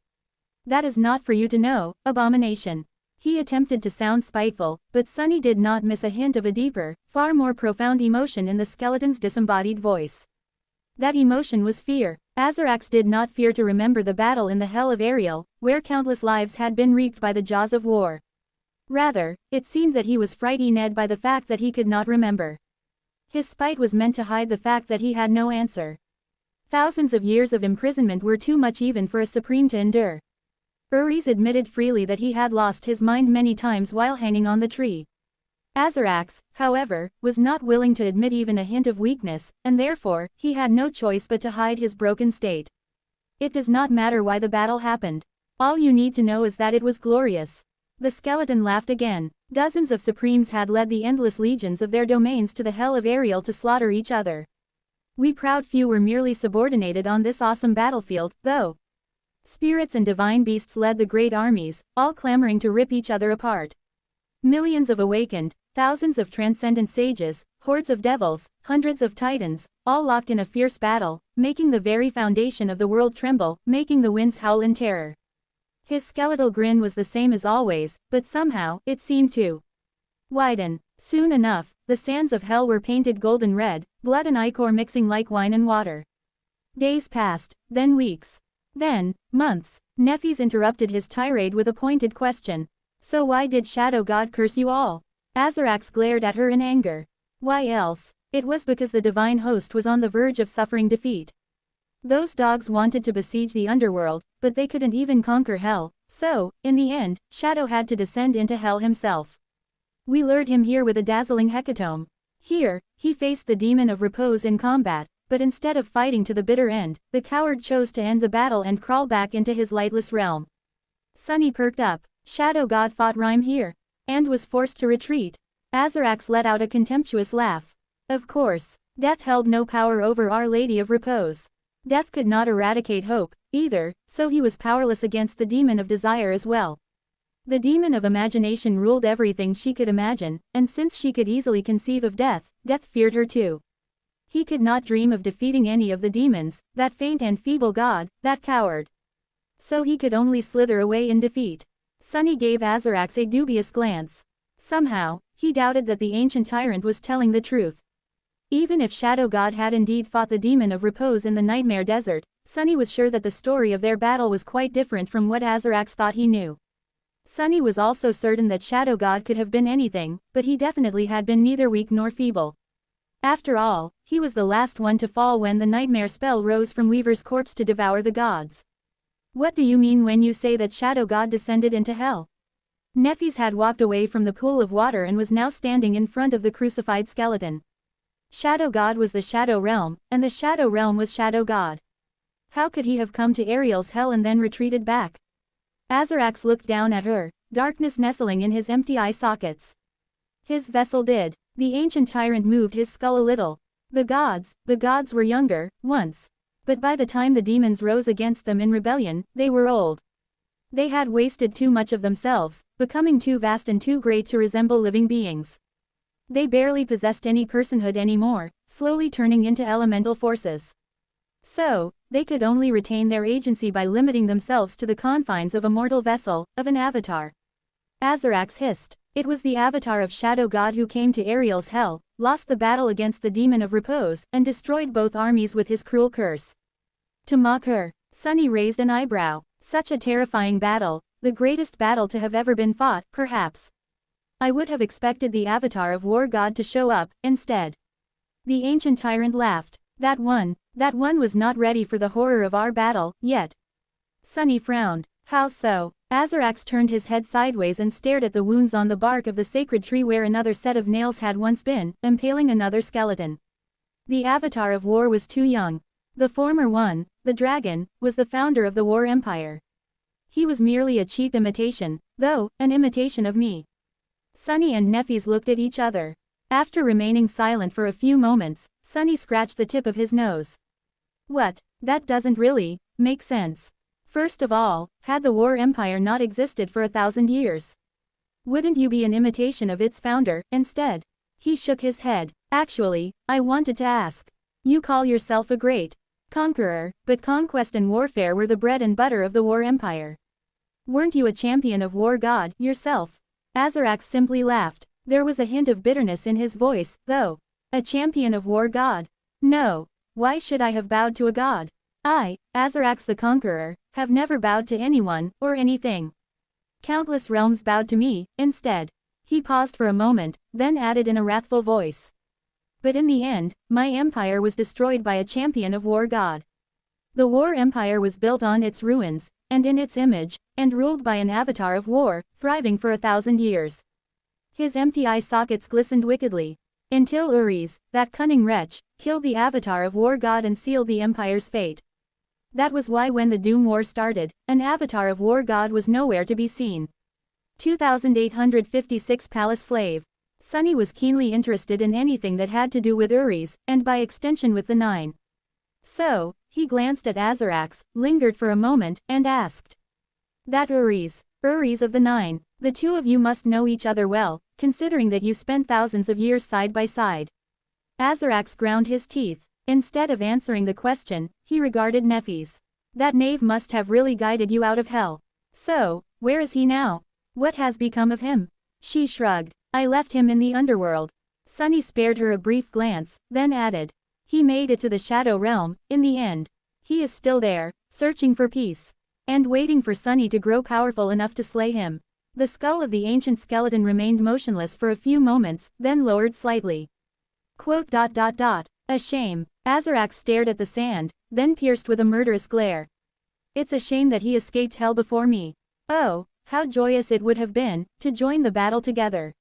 That is not for you to know, abomination. He attempted to sound spiteful, but Sunny did not miss a hint of a deeper, far more profound emotion in the skeleton's disembodied voice. That emotion was fear. Azarax did not fear to remember the battle in the hell of Ariel, where countless lives had been reaped by the jaws of war. Rather, it seemed that he was frightened by the fact that he could not remember. His spite was meant to hide the fact that he had no answer. Thousands of years of imprisonment were too much even for a supreme to endure. Uri's admitted freely that he had lost his mind many times while hanging on the tree. Azarax, however, was not willing to admit even a hint of weakness, and therefore, he had no choice but to hide his broken state. It does not matter why the battle happened. All you need to know is that it was glorious. The skeleton laughed again. Dozens of Supremes had led the endless legions of their domains to the hell of Ariel to slaughter each other. We proud few were merely subordinated on this awesome battlefield, though. Spirits and divine beasts led the great armies, all clamoring to rip each other apart. Millions of awakened, thousands of transcendent sages, hordes of devils, hundreds of titans, all locked in a fierce battle, making the very foundation of the world tremble, making the winds howl in terror. His skeletal grin was the same as always, but somehow, it seemed to widen. Soon enough, the sands of hell were painted golden red, blood and ichor mixing like wine and water. Days passed, then weeks. Then, months. Nephis interrupted his tirade with a pointed question. So why did Shadow God curse you all? Azarax glared at her in anger. Why else? It was because the Divine Host was on the verge of suffering defeat. Those dogs wanted to besiege the underworld, but they couldn't even conquer hell, so, in the end, Shadow had to descend into hell himself. We lured him here with a dazzling hecatomb. Here, he faced the demon of repose in combat, but instead of fighting to the bitter end, the coward chose to end the battle and crawl back into his lightless realm. Sunny perked up. Shadow God fought rhyme here, and was forced to retreat. Azarax let out a contemptuous laugh. Of course, death held no power over Our Lady of Repose. Death could not eradicate hope, either, so he was powerless against the demon of desire as well. The demon of imagination ruled everything she could imagine, and since she could easily conceive of death, death feared her too. He could not dream of defeating any of the demons, that faint and feeble god, that coward. So he could only slither away in defeat. Sunny gave Azarax a dubious glance. Somehow, he doubted that the ancient tyrant was telling the truth. Even if Shadow God had indeed fought the demon of repose in the Nightmare Desert, Sunny was sure that the story of their battle was quite different from what Azarax thought he knew. Sunny was also certain that Shadow God could have been anything, but he definitely had been neither weak nor feeble. After all, he was the last one to fall when the nightmare spell rose from Weaver's corpse to devour the gods. What do you mean when you say that Shadow God descended into hell? Nephis had walked away from the pool of water and was now standing in front of the crucified skeleton. Shadow God was the Shadow Realm, and the Shadow Realm was Shadow God. How could he have come to Ariel's hell and then retreated back? Azarax looked down at her, darkness nestling in his empty eye sockets. His vessel did. The ancient tyrant moved his skull a little. The gods were younger, once. But by the time the demons rose against them in rebellion, they were old. They had wasted too much of themselves, becoming too vast and too great to resemble living beings. They barely possessed any personhood anymore, slowly turning into elemental forces. So, they could only retain their agency by limiting themselves to the confines of a mortal vessel, of an avatar. Azarax hissed. It was the avatar of Shadow God who came to Ariel's hell, lost the battle against the demon of repose, and destroyed both armies with his cruel curse. To mock her, Sunny raised an eyebrow. Such a terrifying battle, the greatest battle to have ever been fought, perhaps. I would have expected the avatar of War God to show up, instead. The ancient tyrant laughed. That one was not ready for the horror of our battle, yet. Sunny frowned. How so? Azarax turned his head sideways and stared at the wounds on the bark of the sacred tree where another set of nails had once been, impaling another skeleton. The avatar of war was too young. The former one, the dragon, was the founder of the War Empire. He was merely a cheap imitation, though, an imitation of me. Sunny and Nefis looked at each other. After remaining silent for a few moments, Sunny scratched the tip of his nose. What? That doesn't really make sense. First of all, had the War Empire not existed for 1,000 years? Wouldn't you be an imitation of its founder, instead? He shook his head. Actually, I wanted to ask. You call yourself a great conqueror, but conquest and warfare were the bread and butter of the War Empire. Weren't you a champion of War God, yourself? Azarax simply laughed. There was a hint of bitterness in his voice, though. A champion of War God? No. Why should I have bowed to a god? I, Azarax the Conqueror, have never bowed to anyone, or anything. Countless realms bowed to me, instead. He paused for a moment, then added in a wrathful voice. But in the end, my empire was destroyed by a champion of War God. The War Empire was built on its ruins, and in its image, and ruled by an avatar of war, thriving for 1,000 years. His empty eye sockets glistened wickedly. Until Uriz, that cunning wretch, killed the avatar of War God and sealed the empire's fate. That was why when the Doom War started, an avatar of War God was nowhere to be seen. 2856 Palace Slave. Sunny was keenly interested in anything that had to do with Uriz, and by extension with the Nine. So, he glanced at Azarax, lingered for a moment, and asked. That Uriz of the Nine, the two of you must know each other well, considering that you spent thousands of years side by side. Azarax ground his teeth. Instead of answering the question, he regarded Nefis. That knave must have really guided you out of hell. So, where is he now? What has become of him? She shrugged. I left him in the underworld. Sunny spared her a brief glance, then added. He made it to the Shadow Realm, in the end. He is still there, searching for peace. And waiting for Sunny to grow powerful enough to slay him. The skull of the ancient skeleton remained motionless for a few moments, then lowered slightly. A shame. Azarax stared at the sand, then pierced with a murderous glare. It's a shame that he escaped hell before me. Oh, how joyous it would have been, to join the battle together.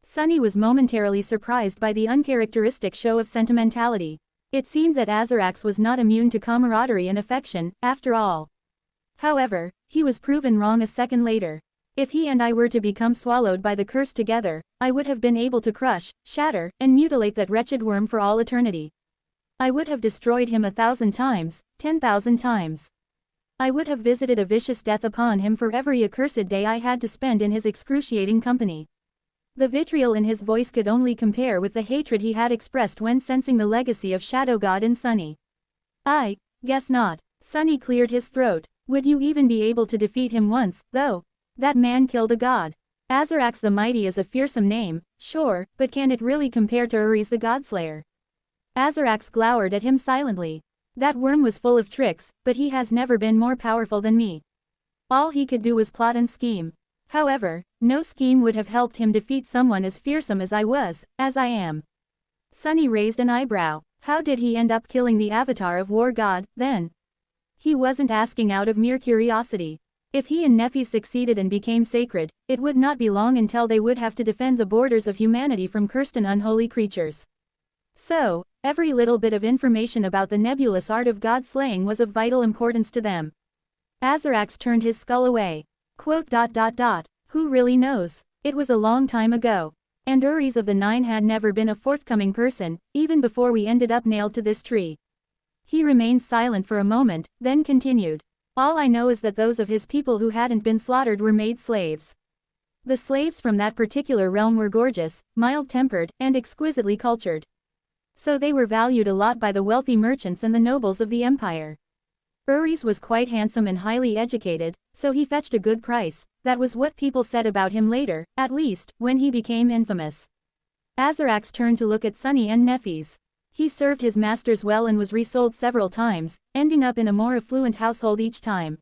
Sunny was momentarily surprised by the uncharacteristic show of sentimentality. It seemed that Azarax was not immune to camaraderie and affection, after all. However, he was proven wrong a second later. If he and I were to become swallowed by the curse together, I would have been able to crush, shatter, and mutilate that wretched worm for all eternity. I would have destroyed him 1,000 times, 10,000 times. I would have visited a vicious death upon him for every accursed day I had to spend in his excruciating company. The vitriol in his voice could only compare with the hatred he had expressed when sensing the legacy of Shadow God in Sunny. I guess not. Sunny cleared his throat. Would you even be able to defeat him once, though? That man killed a god. Azarax the Mighty is a fearsome name, sure, but can it really compare to Uriz the Godslayer? Azarax glowered at him silently. That worm was full of tricks, but he has never been more powerful than me. All he could do was plot and scheme. However, no scheme would have helped him defeat someone as fearsome as I am. Sunny raised an eyebrow. How did he end up killing the avatar of War God, then? He wasn't asking out of mere curiosity. If he and Nefis succeeded and became sacred, it would not be long until they would have to defend the borders of humanity from cursed and unholy creatures. So, every little bit of information about the nebulous art of god-slaying was of vital importance to them. Azarax turned his skull away. Quote, "Who really knows? It was a long time ago. And Ures of the Nine had never been a forthcoming person, even before we ended up nailed to this tree." He remained silent for a moment, then continued. "All I know is that those of his people who hadn't been slaughtered were made slaves. The slaves from that particular realm were gorgeous, mild-tempered, and exquisitely cultured. So they were valued a lot by the wealthy merchants and the nobles of the empire. Ures was quite handsome and highly educated, so he fetched a good price. That was what people said about him later, at least, when he became infamous." Azarax turned to look at Sunny and Nephis. He served his masters well and was resold several times, ending up in a more affluent household each time.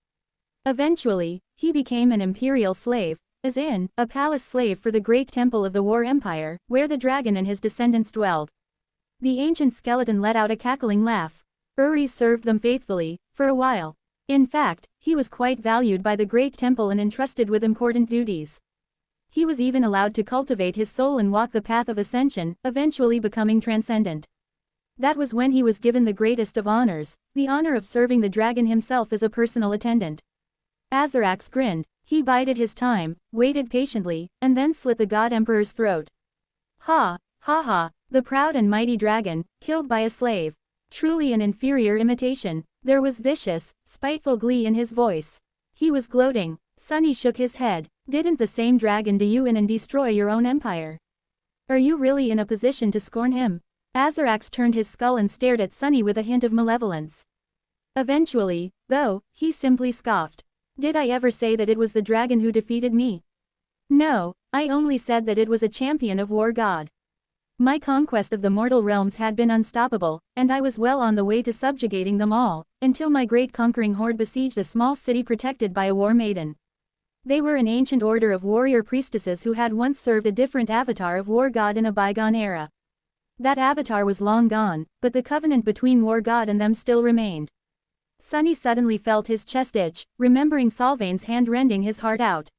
Eventually, he became an imperial slave, as in, a palace slave for the great temple of the War Empire, where the dragon and his descendants dwelled. The ancient skeleton let out a cackling laugh. Ures served them faithfully, for a while. In fact, he was quite valued by the great temple and entrusted with important duties. He was even allowed to cultivate his soul and walk the path of ascension, eventually becoming transcendent. That was when he was given the greatest of honors, the honor of serving the dragon himself as a personal attendant. Azarax grinned. He bided his time, waited patiently, and then slit the god emperor's throat. Ha, ha ha, the proud and mighty dragon, killed by a slave. Truly an inferior imitation. There was vicious, spiteful glee in his voice. He was gloating. Sunny shook his head. Didn't the same dragon do you in and destroy your own empire? Are you really in a position to scorn him? Azarax turned his skull and stared at Sunny with a hint of malevolence. Eventually, though, he simply scoffed. Did I ever say that it was the dragon who defeated me? No, I only said that it was a champion of war god. My conquest of the mortal realms had been unstoppable, and I was well on the way to subjugating them all, until my great conquering horde besieged a small city protected by a war maiden. They were an ancient order of warrior priestesses who had once served a different avatar of war god in a bygone era. That avatar was long gone, but the covenant between war god and them still remained. Sunny suddenly felt his chest itch, remembering Solvain's hand rending his heart out.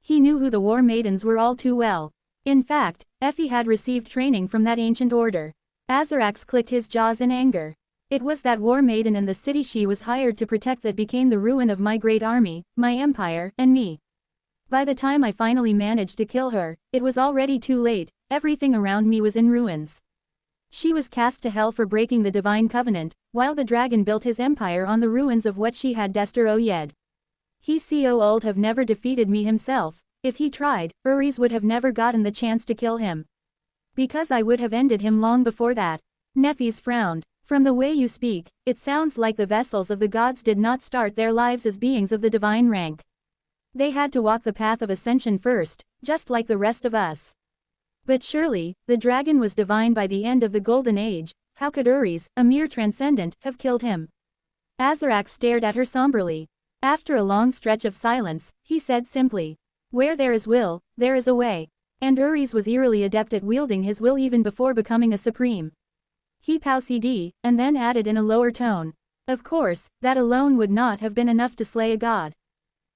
He knew who the war maidens were all too well. In fact, Effie had received training from that ancient order. Azarax clicked his jaws in anger. It was that war maiden and the city she was hired to protect that became the ruin of my great army, my empire, and me. By the time I finally managed to kill her, it was already too late. Everything around me was in ruins. She was cast to hell for breaking the divine covenant, while the dragon built his empire on the ruins of what she had destroyed. He would have never defeated me himself. If he tried, Ures would have never gotten the chance to kill him. Because I would have ended him long before that. Nephis frowned. From the way you speak, it sounds like the vessels of the gods did not start their lives as beings of the divine rank. They had to walk the path of ascension first, just like the rest of us. But surely, the dragon was divine by the end of the Golden Age. How could Ures, a mere transcendent, have killed him? Azarax stared at her somberly. After a long stretch of silence, he said simply, "Where there is will, there is a way." And Ures was eerily adept at wielding his will even before becoming a supreme. He paused, and then added in a lower tone. Of course, that alone would not have been enough to slay a god.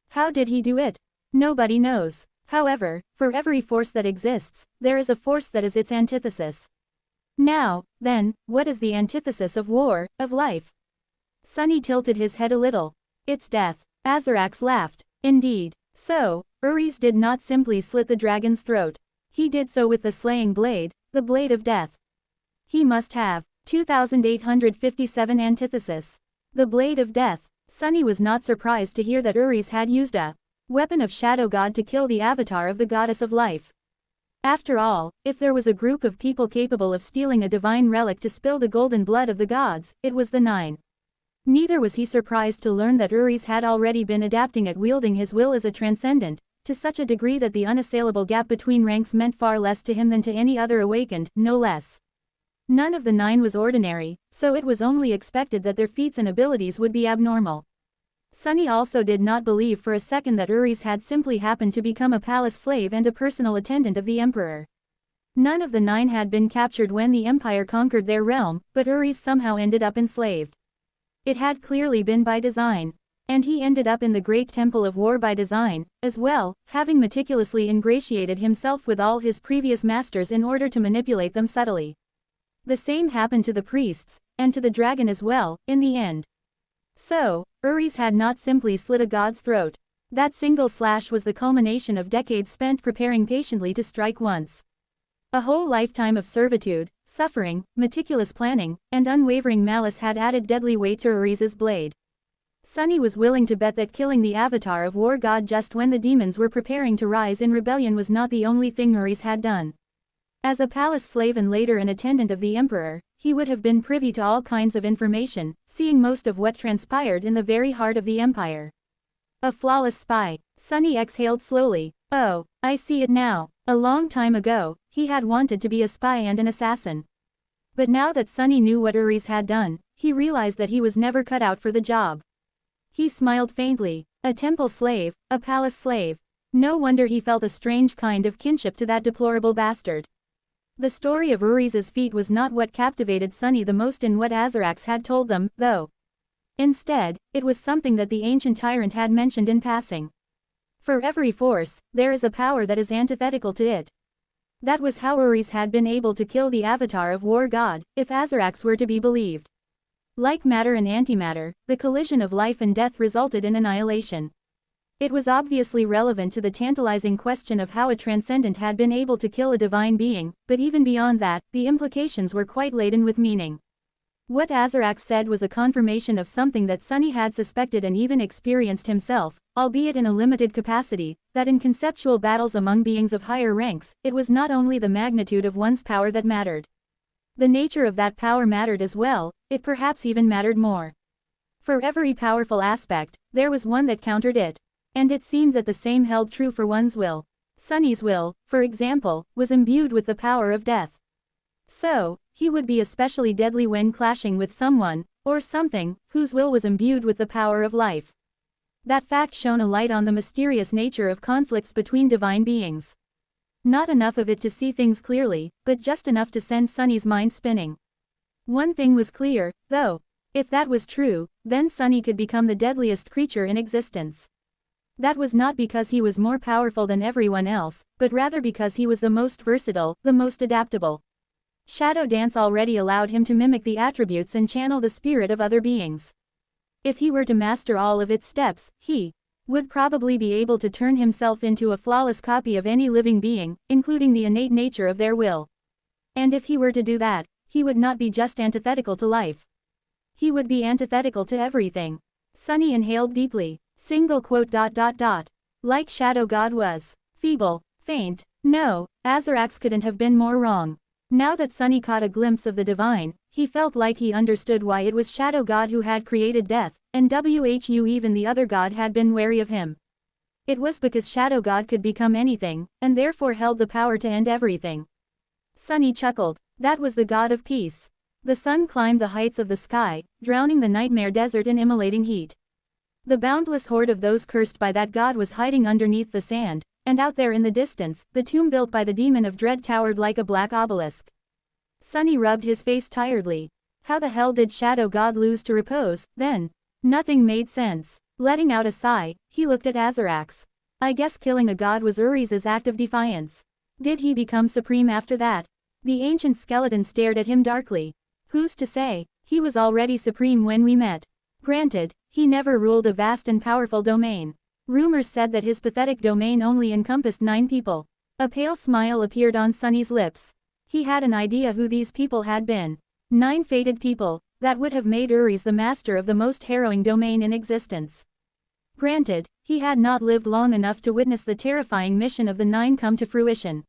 How did he do it? Nobody knows. However, for every force that exists, there is a force that is its antithesis. Now, then, what is the antithesis of war, of life? Sunny tilted his head a little. It's death. Azarax laughed. Indeed. So, Ures did not simply slit the dragon's throat. He did so with the slaying blade, the blade of death. He must have 2857 antithesis. The blade of death. Sunny was not surprised to hear that Ures had used a weapon of shadow god to kill the avatar of the goddess of life. After all, if there was a group of people capable of stealing a divine relic to spill the golden blood of the gods, it was the Nine. Neither was he surprised to learn that Ures had already been adapting at wielding his will as a transcendent, to such a degree that the unassailable gap between ranks meant far less to him than to any other awakened, no less. None of the Nine was ordinary, so it was only expected that their feats and abilities would be abnormal. Sunny also did not believe for a second that Ures had simply happened to become a palace slave and a personal attendant of the emperor. None of the Nine had been captured when the empire conquered their realm, but Ures somehow ended up enslaved. It had clearly been by design. And he ended up in the great temple of war by design, as well, having meticulously ingratiated himself with all his previous masters in order to manipulate them subtly. The same happened to the priests, and to the dragon as well, in the end. So, Uri's had not simply slit a god's throat. That single slash was the culmination of decades spent preparing patiently to strike once. A whole lifetime of servitude, suffering, meticulous planning, and unwavering malice had added deadly weight to Uri's blade. Sunny was willing to bet that killing the avatar of war god just when the demons were preparing to rise in rebellion was not the only thing Uri's had done. As a palace slave and later an attendant of the emperor, he would have been privy to all kinds of information, seeing most of what transpired in the very heart of the empire. A flawless spy. Sunny exhaled slowly. Oh, I see it now. A long time ago, he had wanted to be a spy and an assassin. But now that Sunny knew what Uri's had done, he realized that he was never cut out for the job. He smiled faintly. A temple slave, a palace slave. No wonder he felt a strange kind of kinship to that deplorable bastard. The story of Uri's feat was not what captivated Sunny the most in what Azarax had told them, though. Instead, it was something that the ancient tyrant had mentioned in passing. For every force, there is a power that is antithetical to it. That was how Uri's had been able to kill the avatar of war god, if Azarax were to be believed. Like matter and antimatter, the collision of life and death resulted in annihilation. It was obviously relevant to the tantalizing question of how a transcendent had been able to kill a divine being, but even beyond that, the implications were quite laden with meaning. What Azarax said was a confirmation of something that Sunny had suspected and even experienced himself, albeit in a limited capacity, that in conceptual battles among beings of higher ranks, it was not only the magnitude of one's power that mattered. The nature of that power mattered as well, it perhaps even mattered more. For every powerful aspect, there was one that countered it. And it seemed that the same held true for one's will. Sunny's will, for example, was imbued with the power of death. So, he would be especially deadly when clashing with someone, or something, whose will was imbued with the power of life. That fact shone a light on the mysterious nature of conflicts between divine beings. Not enough of it to see things clearly, but just enough to send Sunny's mind spinning. One thing was clear, though. If that was true, then Sunny could become the deadliest creature in existence. That was not because he was more powerful than everyone else, but rather because he was the most versatile, the most adaptable. Shadow Dance already allowed him to mimic the attributes and channel the spirit of other beings. If he were to master all of its steps, he would probably be able to turn himself into a flawless copy of any living being, including the innate nature of their will. And if he were to do that, he would not be just antithetical to life. He would be antithetical to everything. Sunny inhaled deeply. Single quote. Like Shadow God was feeble, faint. No, Azarax couldn't have been more wrong. Now that Sunny caught a glimpse of the divine, he felt like he understood why it was Shadow God who had created death, and even the other god had been wary of him. It was because Shadow God could become anything, and therefore held the power to end everything. Sunny chuckled. That was the god of peace. The sun climbed the heights of the sky, drowning the nightmare desert in immolating heat. The boundless horde of those cursed by that god was hiding underneath the sand, and out there in the distance, the tomb built by the demon of dread towered like a black obelisk. Sunny rubbed his face tiredly. How the hell did Shadow God lose to repose, then? Nothing made sense. Letting out a sigh, he looked at Azarax. I guess killing a god was Uri's act of defiance. Did he become supreme after that? The ancient skeleton stared at him darkly. Who's to say? He was already supreme when we met. Granted, he never ruled a vast and powerful domain. Rumors said that his pathetic domain only encompassed 9 people. A pale smile appeared on Sunny's lips. He had an idea who these people had been. 9 fated people, that would have made Uri's the master of the most harrowing domain in existence. Granted, he had not lived long enough to witness the terrifying mission of the 9 come to fruition.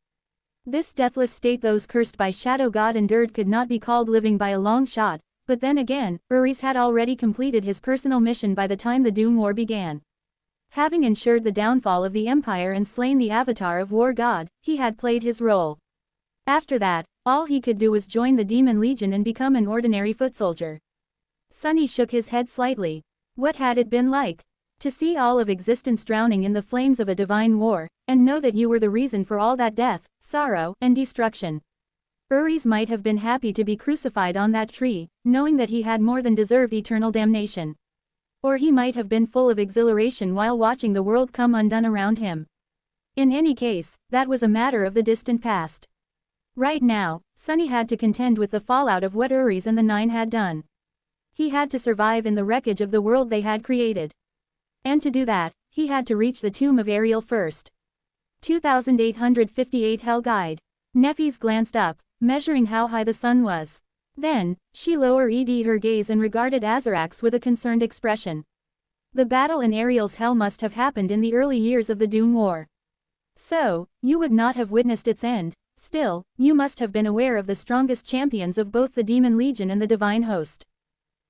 This deathless state those cursed by Shadow God endured could not be called living by a long shot, but then again, Uri's had already completed his personal mission by the time the Doom War began. Having ensured the downfall of the Empire and slain the avatar of War God, he had played his role. After that, all he could do was join the Demon Legion and become an ordinary foot soldier. Sunny shook his head slightly. What had it been like? To see all of existence drowning in the flames of a divine war, and know that you were the reason for all that death, sorrow, and destruction. Uri's might have been happy to be crucified on that tree, knowing that he had more than deserved eternal damnation. Or he might have been full of exhilaration while watching the world come undone around him. In any case, that was a matter of the distant past. Right now, Sunny had to contend with the fallout of what Ures and the Nine had done. He had to survive in the wreckage of the world they had created. And to do that, he had to reach the tomb of Ariel first. 2858 Hell Guide. Nefis glanced up, measuring how high the sun was. Then, she lowered her gaze and regarded Azarax with a concerned expression. The battle in Ariel's hell must have happened in the early years of the Doom War. So, you would not have witnessed its end. Still, you must have been aware of the strongest champions of both the Demon Legion and the Divine Host.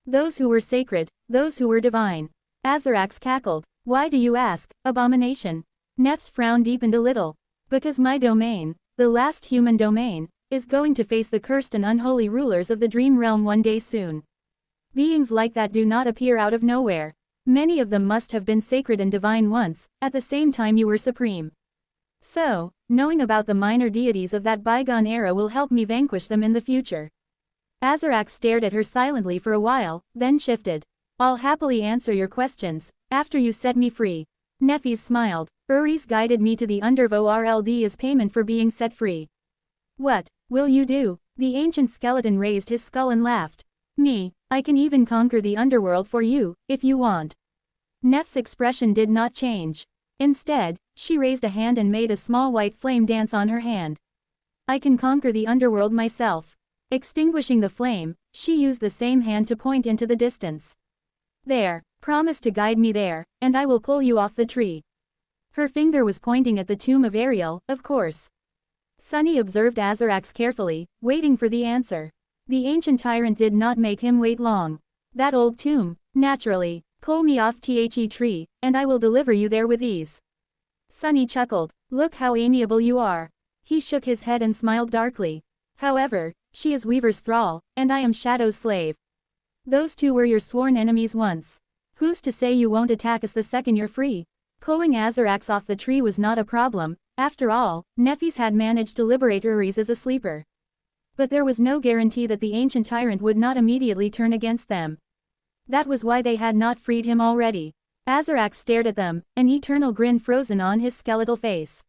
Those who were sacred, those who were divine. Azarax cackled. Why do you ask, abomination? Nef's frown deepened a little. Because my domain, the last human domain, is going to face the cursed and unholy rulers of the Dream Realm one day soon. Beings like that do not appear out of nowhere. Many of them must have been sacred and divine once, at the same time you were supreme. So, knowing about the minor deities of that bygone era will help me vanquish them in the future. Azarax stared at her silently for a while, then shifted. I'll happily answer your questions, after you set me free. Nefis smiled. Ures guided me to the Underworld as payment for being set free. What will you do? The ancient skeleton raised his skull and laughed. Me, I can even conquer the underworld for you, if you want. Nef's expression did not change. Instead, she raised a hand and made a small white flame dance on her hand. I can conquer the underworld myself. Extinguishing the flame, she used the same hand to point into the distance. There, promise to guide me there, and I will pull you off the tree. Her finger was pointing at the tomb of Ariel, of course. Sunny observed Azarax carefully, waiting for the answer. The ancient tyrant did not make him wait long. That old tomb, naturally. Pull me off the tree, and I will deliver you there with ease. Sunny chuckled. Look how amiable you are. He shook his head and smiled darkly. However, she is Weaver's thrall, and I am Shadow's slave. Those two were your sworn enemies once. Who's to say you won't attack us the second you're free? Pulling Azarax off the tree was not a problem. After all, Nefis had managed to liberate Ures as a sleeper. But there was no guarantee that the ancient tyrant would not immediately turn against them. That was why they had not freed him already. Azarax stared at them, an eternal grin frozen on his skeletal face.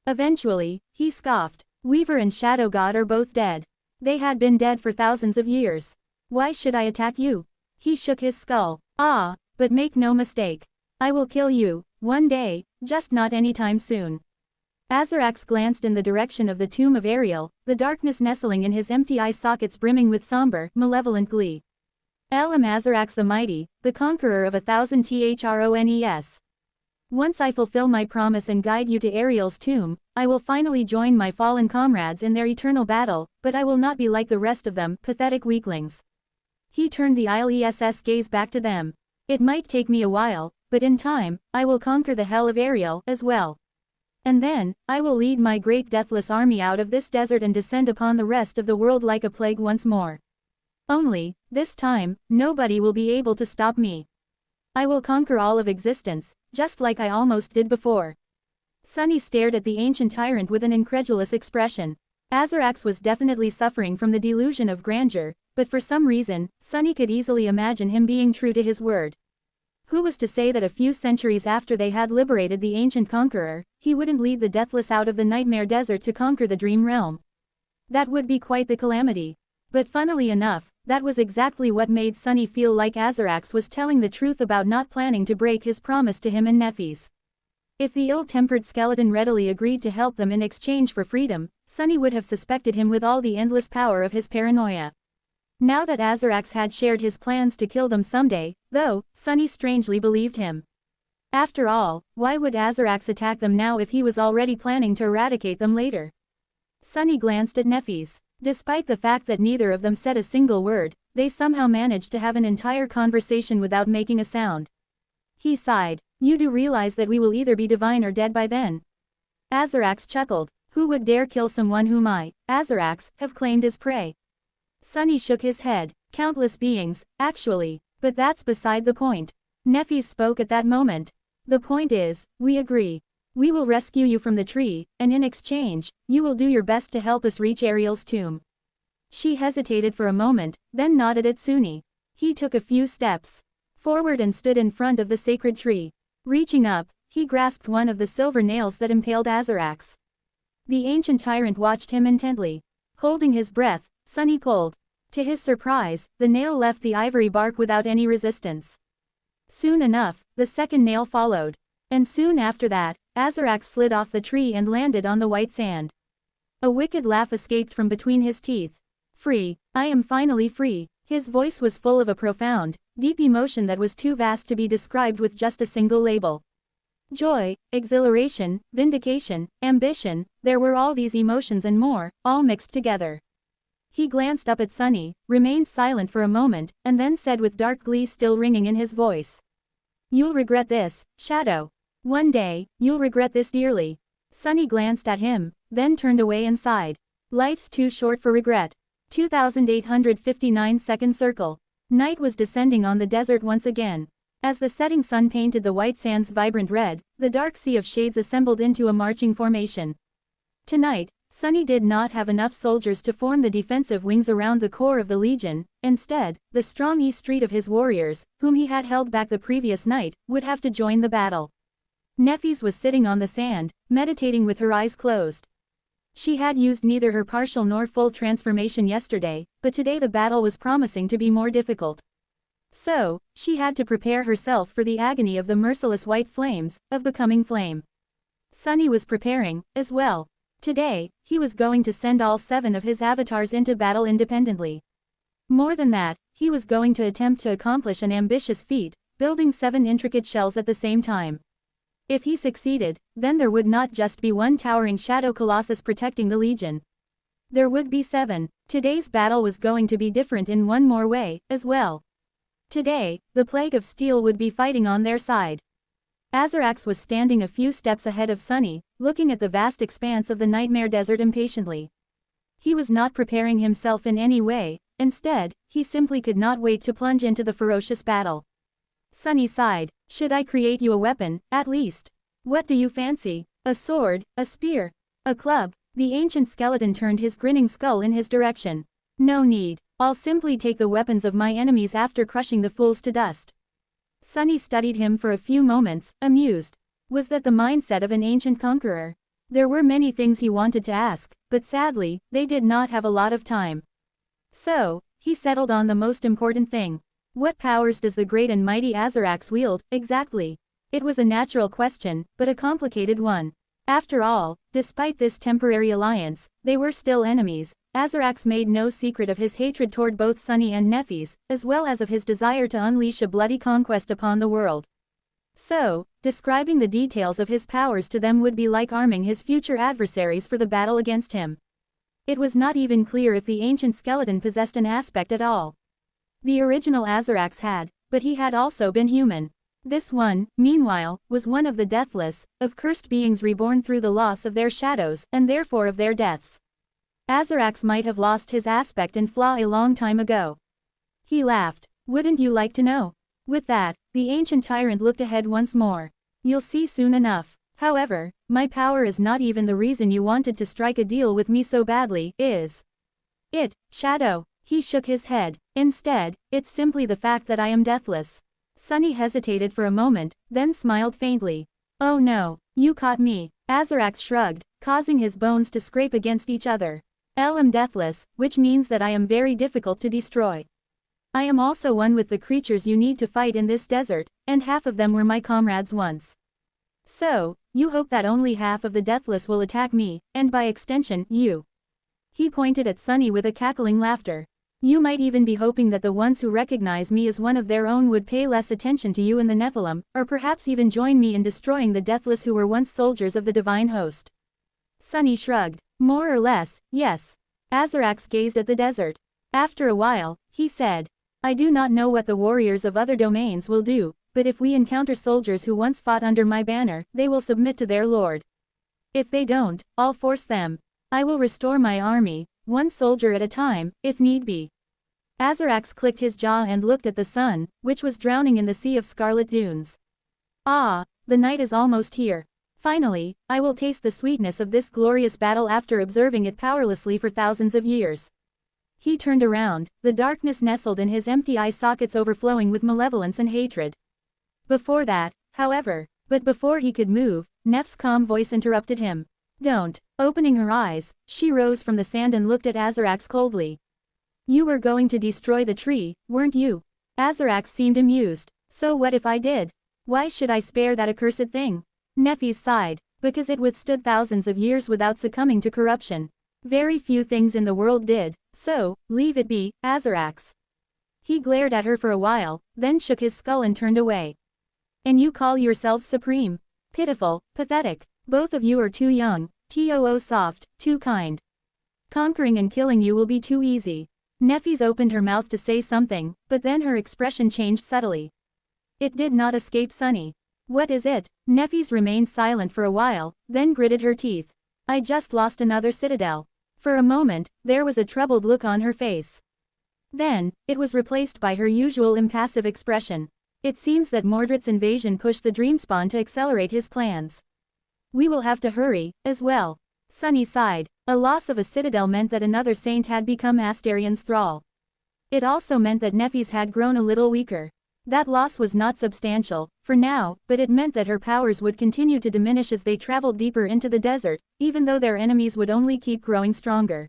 Eventually, he scoffed. Weaver and Shadow God are both dead. They had been dead for thousands of years. Why should I attack you? He shook his skull. Ah, but make no mistake. I will kill you, one day, just not anytime soon. Azarax glanced in the direction of the tomb of Ariel, the darkness nestling in his empty eye sockets brimming with somber, malevolent glee. I am Azarax the Mighty, the conqueror of 1,000 thrones. Once I fulfill my promise and guide you to Ariel's tomb, I will finally join my fallen comrades in their eternal battle, but I will not be like the rest of them, pathetic weaklings. He turned the ILESS gaze back to them. It might take me a while, but in time, I will conquer the hell of Ariel as well. And then, I will lead my great deathless army out of this desert and descend upon the rest of the world like a plague once more. Only, this time, nobody will be able to stop me. I will conquer all of existence, just like I almost did before. Sunny stared at the ancient tyrant with an incredulous expression. Azarax was definitely suffering from the delusion of grandeur, but for some reason, Sunny could easily imagine him being true to his word. Who was to say that a few centuries after they had liberated the ancient conqueror, he wouldn't lead the deathless out of the nightmare desert to conquer the dream realm? That would be quite the calamity. But funnily enough, that was exactly what made Sunny feel like Azarax was telling the truth about not planning to break his promise to him and Nefis. If the ill-tempered skeleton readily agreed to help them in exchange for freedom, Sunny would have suspected him with all the endless power of his paranoia. Now that Azarax had shared his plans to kill them someday, though, Sunny strangely believed him. After all, why would Azarax attack them now if he was already planning to eradicate them later? Sunny glanced at Nefis. Despite the fact that neither of them said a single word, they somehow managed to have an entire conversation without making a sound. He sighed. You do realize that we will either be divine or dead by then. Azarax chuckled. Who would dare kill someone whom I, Azarax, have claimed as prey? Sunny shook his head. Countless beings, actually, but that's beside the point. Nefis spoke at that moment. The point is, we agree. We will rescue you from the tree, and in exchange, you will do your best to help us reach Ariel's tomb. She hesitated for a moment, then nodded at Sunny. He took a few steps forward and stood in front of the sacred tree. Reaching up, he grasped one of the silver nails that impaled Azarax. The ancient tyrant watched him intently. Holding his breath, Sunny pulled. To his surprise, the nail left the ivory bark without any resistance. Soon enough, the second nail followed. And soon after that, Azarax slid off the tree and landed on the white sand. A wicked laugh escaped from between his teeth. Free, I am finally free. His voice was full of a profound, deep emotion that was too vast to be described with just a single label. Joy, exhilaration, vindication, ambition, there were all these emotions and more, all mixed together. He glanced up at Sunny, remained silent for a moment, and then said with dark glee still ringing in his voice. You'll regret this, Shadow. One day, you'll regret this dearly. Sunny glanced at him, then turned away and sighed. Life's too short for regret. 2859 second circle. Night was descending on the desert once again. As the setting sun painted the white sands vibrant red, the dark sea of shades assembled into a marching formation. Tonight, Sunny did not have enough soldiers to form the defensive wings around the core of the Legion. Instead, the strong East Street of his warriors, whom he had held back the previous night, would have to join the battle. Nefis was sitting on the sand, meditating with her eyes closed. She had used neither her partial nor full transformation yesterday, but today the battle was promising to be more difficult. So, she had to prepare herself for the agony of the merciless white flames, of becoming flame. Sunny was preparing, as well. Today, he was going to send all 7 of his avatars into battle independently. More than that, he was going to attempt to accomplish an ambitious feat, building 7 intricate shells at the same time. If he succeeded, then there would not just be one towering shadow colossus protecting the Legion. There would be 7. Today's battle was going to be different in one more way, as well. Today, the Plague of Steel would be fighting on their side. Azarax was standing a few steps ahead of Sunny, looking at the vast expanse of the Nightmare Desert impatiently. He was not preparing himself in any way, instead, he simply could not wait to plunge into the ferocious battle. Sunny sighed. Should I create you a weapon, at least? What do you fancy? A sword, a spear, a club? The ancient skeleton turned his grinning skull in his direction. No need. I'll simply take the weapons of my enemies after crushing the fools to dust. Sunny studied him for a few moments, amused. Was that the mindset of an ancient conqueror? There were many things he wanted to ask, but sadly, they did not have a lot of time. So, he settled on the most important thing. What powers does the great and mighty Azarax wield, exactly? It was a natural question, but a complicated one. After all, despite this temporary alliance, they were still enemies. Azarax made no secret of his hatred toward both Sunny and Nefis, as well as of his desire to unleash a bloody conquest upon the world. So, describing the details of his powers to them would be like arming his future adversaries for the battle against him. It was not even clear if the ancient skeleton possessed an aspect at all. The original Azarax had, but he had also been human. This one, meanwhile, was one of the deathless, of cursed beings reborn through the loss of their shadows, and therefore of their deaths. Azarax might have lost his aspect and flaw a long time ago. He laughed. Wouldn't you like to know? With that, the ancient tyrant looked ahead once more. You'll see soon enough. However, my power is not even the reason you wanted to strike a deal with me so badly, is it, Shadow? He shook his head. Instead, it's simply the fact that I am deathless. Sunny hesitated for a moment, then smiled faintly. Oh no, you caught me. Azarax shrugged, causing his bones to scrape against each other. I am deathless, which means that I am very difficult to destroy. I am also one with the creatures you need to fight in this desert, and half of them were my comrades once. So, you hope that only half of the deathless will attack me, and by extension, you. He pointed at Sunny with a cackling laughter. You might even be hoping that the ones who recognize me as one of their own would pay less attention to you in the Nephilim, or perhaps even join me in destroying the deathless who were once soldiers of the divine host. Sunny shrugged. More or less, yes. Azarax gazed at the desert. After a while, he said, I do not know what the warriors of other domains will do, but if we encounter soldiers who once fought under my banner, they will submit to their lord. If they don't, I'll force them. I will restore my army, one soldier at a time, if need be. Azarax clicked his jaw and looked at the sun, which was drowning in the sea of scarlet dunes. Ah, the night is almost here. Finally, I will taste the sweetness of this glorious battle after observing it powerlessly for thousands of years. He turned around, the darkness nestled in his empty eye sockets overflowing with malevolence and hatred. Before that, however, but before he could move, Nef's calm voice interrupted him. Don't. Opening her eyes, she rose from the sand and looked at Azarax coldly. You were going to destroy the tree, weren't you? Azarax seemed amused. So what if I did? Why should I spare that accursed thing? Nephis sighed. Because it withstood thousands of years without succumbing to corruption. Very few things in the world did, so, leave it be, Azarax. He glared at her for a while, then shook his skull and turned away. And you call yourselves supreme? Pitiful, pathetic. Both of you are too young, too soft, too kind. Conquering and killing you will be too easy. Nephis opened her mouth to say something, but then her expression changed subtly. It did not escape Sunny. What is it? Nephis remained silent for a while, then gritted her teeth. I just lost another citadel. For a moment, there was a troubled look on her face. Then, it was replaced by her usual impassive expression. It seems that Mordred's invasion pushed the Dreamspawn to accelerate his plans. We will have to hurry, as well. Sunny sighed. A loss of a citadel meant that another saint had become Astarion's thrall. It also meant that Nephis had grown a little weaker. That loss was not substantial, for now, but it meant that her powers would continue to diminish as they traveled deeper into the desert, even though their enemies would only keep growing stronger.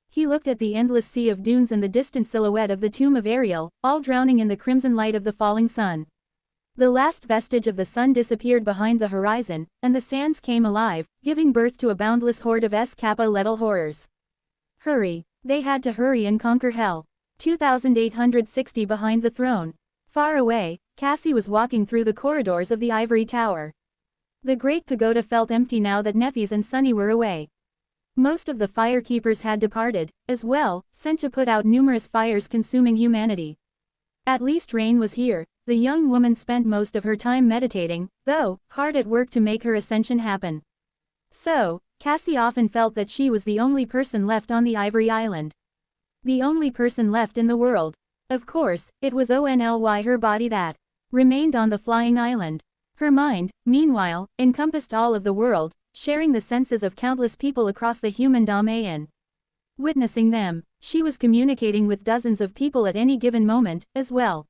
He looked at the endless sea of dunes and the distant silhouette of the tomb of Ariel, all drowning in the crimson light of the falling sun. The last vestige of the sun disappeared behind the horizon, and the sands came alive, giving birth to a boundless horde of Skletl horrors. Hurry. They had to hurry and conquer hell. 2860 behind the throne. Far away, Cassie was walking through the corridors of the ivory tower. The great pagoda felt empty now that Nephis and Sunny were away. Most of the firekeepers had departed, as well, sent to put out numerous fires consuming humanity. At least Rain was here. The young woman spent most of her time meditating, though, hard at work to make her ascension happen. So, Cassie often felt that she was the only person left on the Ivory Island. The only person left in the world. Of course, it was only her body that remained on the flying island. Her mind, meanwhile, encompassed all of the world, sharing the senses of countless people across the human domain. Witnessing them, she was communicating with dozens of people at any given moment, as well.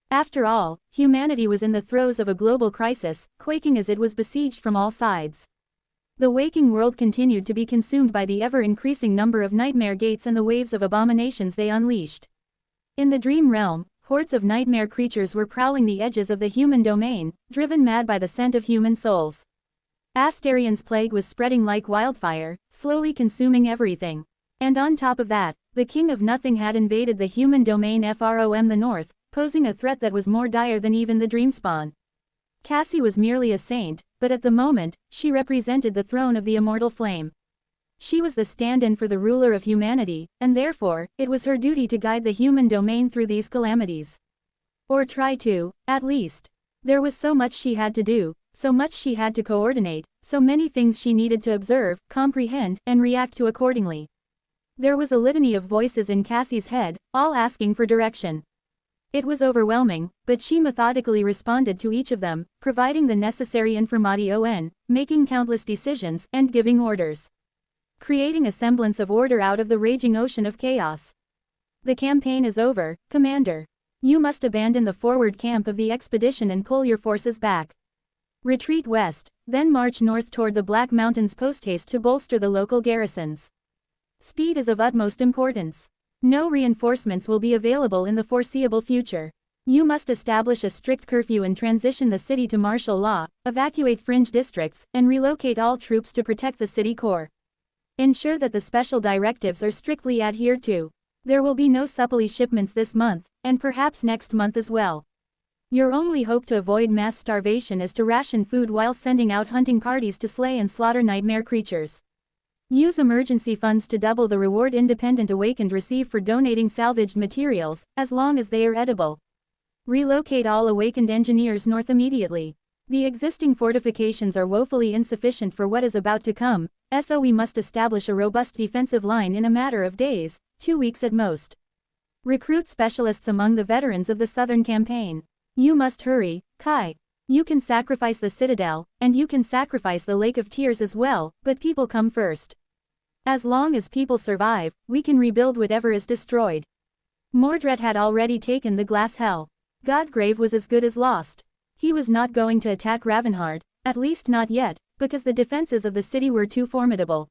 After all, humanity was in the throes of a global crisis, quaking as it was besieged from all sides. The waking world continued to be consumed by the ever-increasing number of nightmare gates and the waves of abominations they unleashed. In the dream realm, hordes of nightmare creatures were prowling the edges of the human domain, driven mad by the scent of human souls. Astarion's plague was spreading like wildfire, slowly consuming everything. And on top of that, the King of Nothing had invaded the human domain from the north, posing a threat that was more dire than even the Dreamspawn. Cassie was merely a saint, but at the moment, she represented the throne of the immortal flame. She was the stand-in for the ruler of humanity, and therefore, it was her duty to guide the human domain through these calamities. Or try to, at least. There was so much she had to do, so much she had to coordinate, so many things she needed to observe, comprehend, and react to accordingly. There was a litany of voices in Cassie's head, all asking for direction. It was overwhelming, but she methodically responded to each of them, providing the necessary information, making countless decisions, and giving orders. Creating a semblance of order out of the raging ocean of chaos. The campaign is over, Commander. You must abandon the forward camp of the expedition and pull your forces back. Retreat west, then march north toward the Black Mountains post-haste to bolster the local garrisons. Speed is of utmost importance. No reinforcements will be available in the foreseeable future. You must establish a strict curfew and transition the city to martial law, evacuate fringe districts, and relocate all troops to protect the city core. Ensure that the special directives are strictly adhered to. There will be no supply shipments this month, and perhaps next month as well. Your only hope to avoid mass starvation is to ration food while sending out hunting parties to slay and slaughter nightmare creatures. Use emergency funds to double the reward Independent Awakened receive for donating salvaged materials, as long as they are edible. Relocate all Awakened engineers north immediately. The existing fortifications are woefully insufficient for what is about to come, so we must establish a robust defensive line in a matter of days, 2 weeks at most. Recruit specialists among the veterans of the Southern Campaign. You must hurry, Kai. You can sacrifice the Citadel, and you can sacrifice the Lake of Tears as well, but people come first. As long as people survive, we can rebuild whatever is destroyed. Mordred had already taken the Glass Hell. Godgrave was as good as lost. He was not going to attack Ravenheart, at least not yet, because the defenses of the city were too formidable.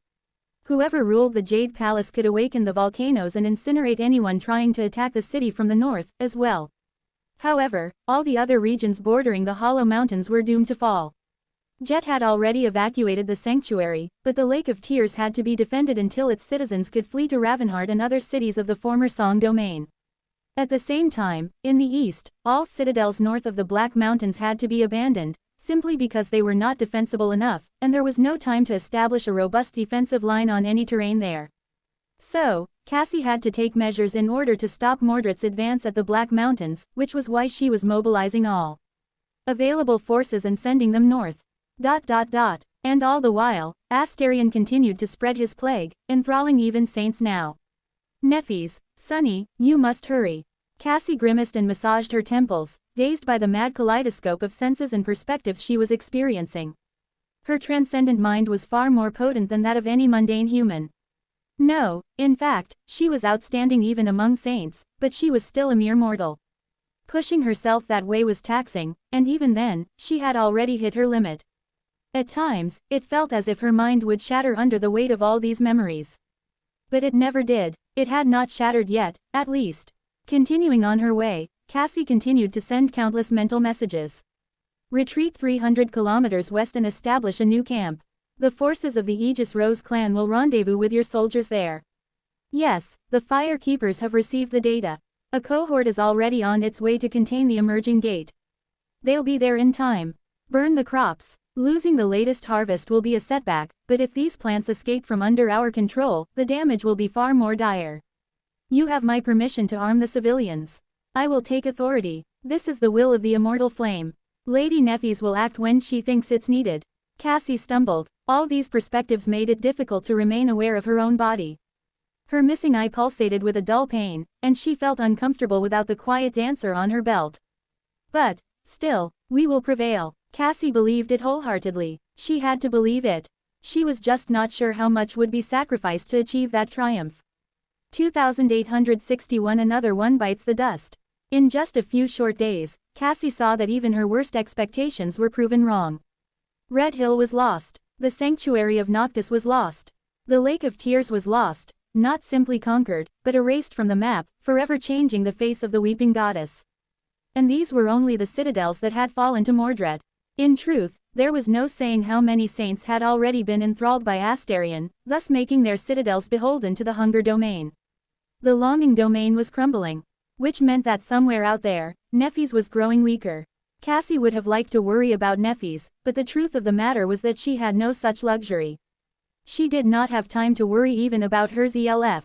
Whoever ruled the Jade Palace could awaken the volcanoes and incinerate anyone trying to attack the city from the north, as well. However, all the other regions bordering the Hollow Mountains were doomed to fall. Jet had already evacuated the sanctuary, but the Lake of Tears had to be defended until its citizens could flee to Ravenheart and other cities of the former Song domain. At the same time, in the east, all citadels north of the Black Mountains had to be abandoned, simply because they were not defensible enough, and there was no time to establish a robust defensive line on any terrain there. So, Cassie had to take measures in order to stop Mordred's advance at the Black Mountains, which was why she was mobilizing all available forces and sending them north. And all the while, Astarion continued to spread his plague, enthralling even saints now. Nephis, Sonny, you must hurry. Cassie grimaced and massaged her temples, dazed by the mad kaleidoscope of senses and perspectives she was experiencing. Her transcendent mind was far more potent than that of any mundane human. No, in fact, she was outstanding even among saints, but she was still a mere mortal. Pushing herself that way was taxing, and even then, she had already hit her limit. At times, it felt as if her mind would shatter under the weight of all these memories. But it never did. It had not shattered yet, at least. Continuing on her way, Cassie continued to send countless mental messages. Retreat 300 kilometers west and establish a new camp. The forces of the Aegis Rose clan will rendezvous with your soldiers there. Yes, the Fire Keepers have received the data. A cohort is already on its way to contain the emerging gate. They'll be there in time. Burn the crops. Losing the latest harvest will be a setback, but if these plants escape from under our control, the damage will be far more dire. You have my permission to arm the civilians. I will take authority. This is the will of the immortal flame. Lady Nephis will act when she thinks it's needed. Cassie stumbled. All these perspectives made it difficult to remain aware of her own body. Her missing eye pulsated with a dull pain, and she felt uncomfortable without the quiet dancer on her belt. But, still, we will prevail. Cassie believed it wholeheartedly. She had to believe it. She was just not sure how much would be sacrificed to achieve that triumph. 2861 Another one bites the dust. In just a few short days, Cassie saw that even her worst expectations were proven wrong. Red Hill was lost. The Sanctuary of Noctis was lost. The Lake of Tears was lost, not simply conquered, but erased from the map, forever changing the face of the Weeping Goddess. And these were only the citadels that had fallen to Mordred. In truth, there was no saying how many saints had already been enthralled by Astarion, thus making their citadels beholden to the Hunger domain. The Longing domain was crumbling, which meant that somewhere out there, Nephis was growing weaker. Cassie would have liked to worry about Nephis, but the truth of the matter was that she had no such luxury. She did not have time to worry even about her ZLF.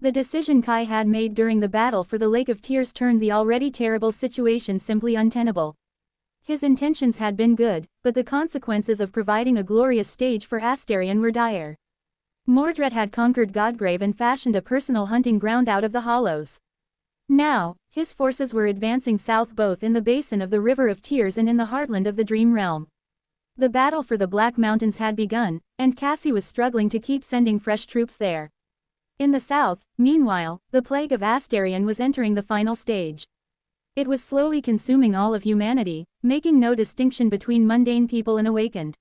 The decision Kai had made during the battle for the Lake of Tears turned the already terrible situation simply untenable. His intentions had been good, but the consequences of providing a glorious stage for Astarion were dire. Mordred had conquered Godgrave and fashioned a personal hunting ground out of the Hollows. Now, his forces were advancing south both in the basin of the River of Tears and in the heartland of the Dream Realm. The battle for the Black Mountains had begun, and Cassie was struggling to keep sending fresh troops there. In the south, meanwhile, the plague of Astarion was entering the final stage. It was slowly consuming all of humanity, making no distinction between mundane people and awakened.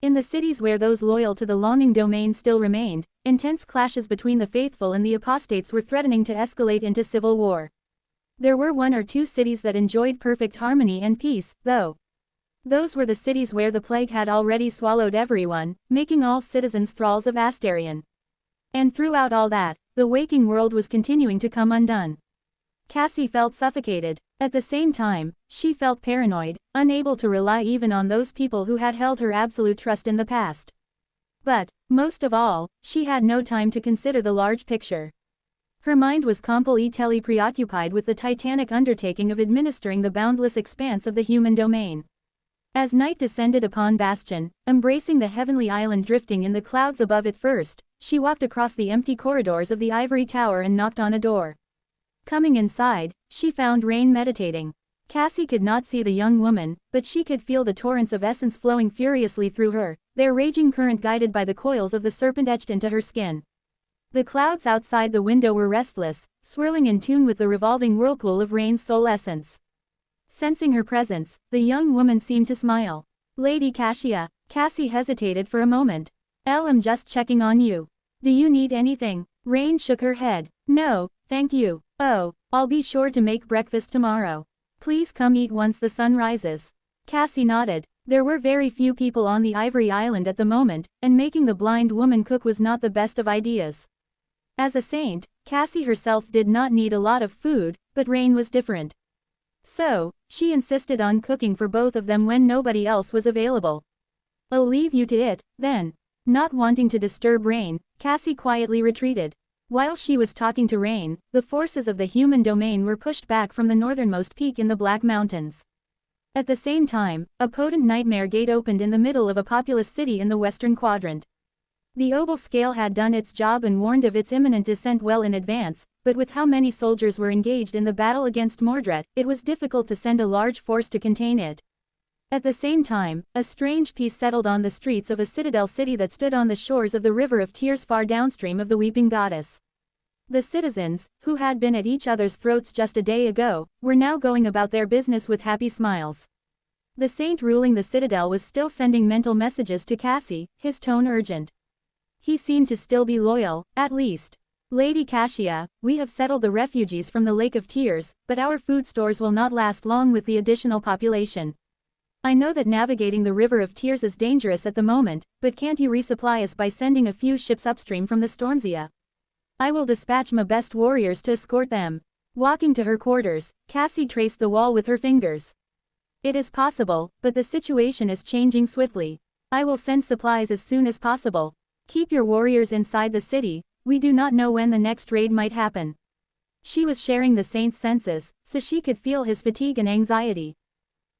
In the cities where those loyal to the Longing domain still remained, intense clashes between the faithful and the apostates were threatening to escalate into civil war. There were one or two cities that enjoyed perfect harmony and peace, though. Those were the cities where the plague had already swallowed everyone, making all citizens thralls of Astarion. And throughout all that, the waking world was continuing to come undone. Cassie felt suffocated. At the same time, she felt paranoid, unable to rely even on those people who had held her absolute trust in the past. But, most of all, she had no time to consider the large picture. Her mind was completely preoccupied with the titanic undertaking of administering the boundless expanse of the human domain. As night descended upon Bastion, embracing the heavenly island drifting in the clouds above it first, she walked across the empty corridors of the ivory tower and knocked on a door. Coming inside, she found Rain meditating. Cassie could not see the young woman, but she could feel the torrents of essence flowing furiously through her, their raging current guided by the coils of the serpent etched into her skin. The clouds outside the window were restless, swirling in tune with the revolving whirlpool of Rain's soul essence. Sensing her presence, the young woman seemed to smile. Lady Cassia. Cassie hesitated for a moment. I'm just checking on you. Do you need anything? Rain shook her head. No, thank you. Oh, I'll be sure to make breakfast tomorrow. Please come eat once the sun rises. Cassie nodded. There were very few people on the Ivory Island at the moment, and making the blind woman cook was not the best of ideas. As a saint, Cassie herself did not need a lot of food, but Rain was different. So, she insisted on cooking for both of them when nobody else was available. I'll leave you to it, then. Not wanting to disturb Rain, Cassie quietly retreated. While she was talking to Rain, the forces of the human domain were pushed back from the northernmost peak in the Black Mountains. At the same time, a potent nightmare gate opened in the middle of a populous city in the western quadrant. The Obel scale had done its job and warned of its imminent descent well in advance, but with how many soldiers were engaged in the battle against Mordret, it was difficult to send a large force to contain it. At the same time, a strange peace settled on the streets of a citadel city that stood on the shores of the River of Tears far downstream of the Weeping Goddess. The citizens, who had been at each other's throats just a day ago, were now going about their business with happy smiles. The saint ruling the citadel was still sending mental messages to Cassie, his tone urgent. He seemed to still be loyal, at least. Lady Cassia, we have settled the refugees from the Lake of Tears, but our food stores will not last long with the additional population. I know that navigating the River of Tears is dangerous at the moment, but can't you resupply us by sending a few ships upstream from the Stormzia? I will dispatch my best warriors to escort them. Walking to her quarters, Cassie traced the wall with her fingers. It is possible, but the situation is changing swiftly. I will send supplies as soon as possible. Keep your warriors inside the city, we do not know when the next raid might happen. She was sharing the saint's senses, so she could feel his fatigue and anxiety.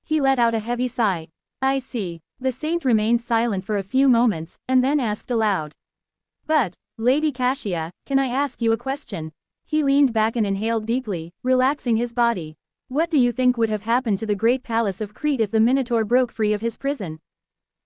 He let out a heavy sigh. I see. The saint remained silent for a few moments, and then asked aloud. But, Lady Cassia, can I ask you a question? He leaned back and inhaled deeply, relaxing his body. What do you think would have happened to the great palace of Crete if the Minotaur broke free of his prison?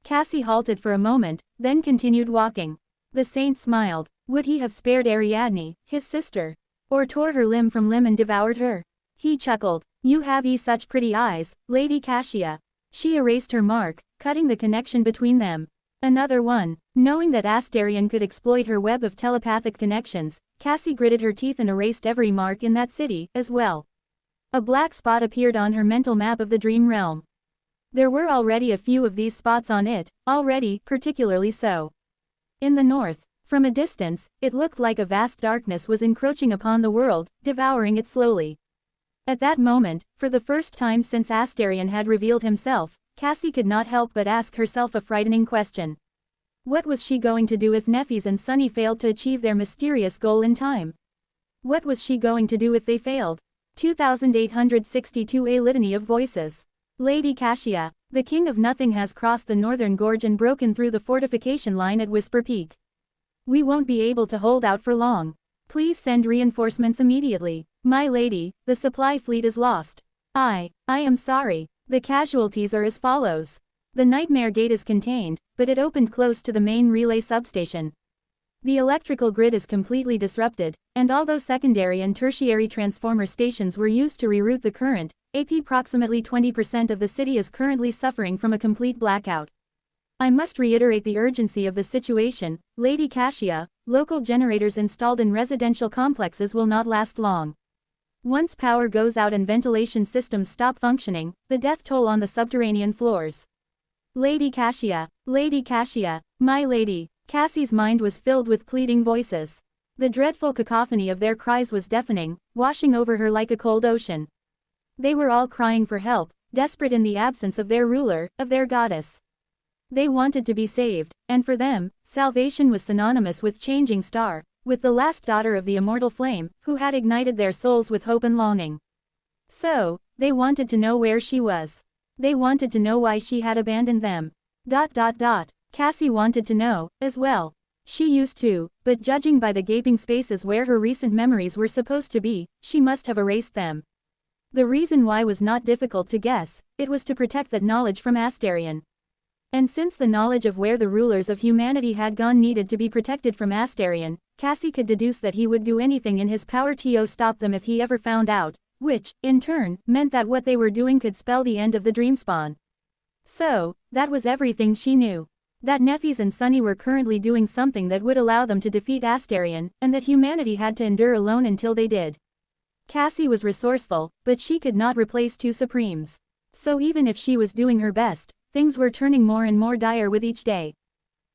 Cassie halted for a moment, then continued walking. The saint smiled. Would he have spared Ariadne, his sister? Or tore her limb from limb and devoured her? He chuckled. You have such pretty eyes, Lady Cassia. She erased her mark, cutting the connection between them. Another one. Knowing that Astarion could exploit her web of telepathic connections, Cassie gritted her teeth and erased every mark in that city, as well. A black spot appeared on her mental map of the dream realm. There were already a few of these spots on it, already, particularly so. In the north, from a distance, it looked like a vast darkness was encroaching upon the world, devouring it slowly. At that moment, for the first time since Astarion had revealed himself, Cassie could not help but ask herself a frightening question. What was she going to do if Nephis and Sunny failed to achieve their mysterious goal in time? What was she going to do if they failed? 2862 A Litany of Voices. Lady Cassia, the King of Nothing has crossed the northern gorge and broken through the fortification line at Whisper Peak. We won't be able to hold out for long. Please send reinforcements immediately. My lady, the supply fleet is lost. I am sorry. The casualties are as follows. The Nightmare Gate is contained, but it opened close to the main relay substation. The electrical grid is completely disrupted, and although secondary and tertiary transformer stations were used to reroute the current, approximately 20% of the city is currently suffering from a complete blackout. I must reiterate the urgency of the situation, Lady Cassia. Local generators installed in residential complexes will not last long. Once power goes out and ventilation systems stop functioning, the death toll on the subterranean floors. Lady Cassia, my lady. Cassie's mind was filled with pleading voices. The dreadful cacophony of their cries was deafening, washing over her like a cold ocean. They were all crying for help, desperate in the absence of their ruler, of their goddess. They wanted to be saved, and for them, salvation was synonymous with changing star, with the last daughter of the immortal flame, who had ignited their souls with hope and longing. So, they wanted to know where she was. They wanted to know why she had abandoned them. Cassie wanted to know, as well. She used to, but judging by the gaping spaces where her recent memories were supposed to be, she must have erased them. The reason why was not difficult to guess, it was to protect that knowledge from Astarion. And since the knowledge of where the rulers of humanity had gone needed to be protected from Astarion, Cassie could deduce that he would do anything in his power to stop them if he ever found out, which, in turn, meant that what they were doing could spell the end of the Dreamspawn. So, that was everything she knew. That Nephis and Sunny were currently doing something that would allow them to defeat Astarion, and that humanity had to endure alone until they did. Cassie was resourceful, but she could not replace two Supremes. So even if she was doing her best, things were turning more and more dire with each day.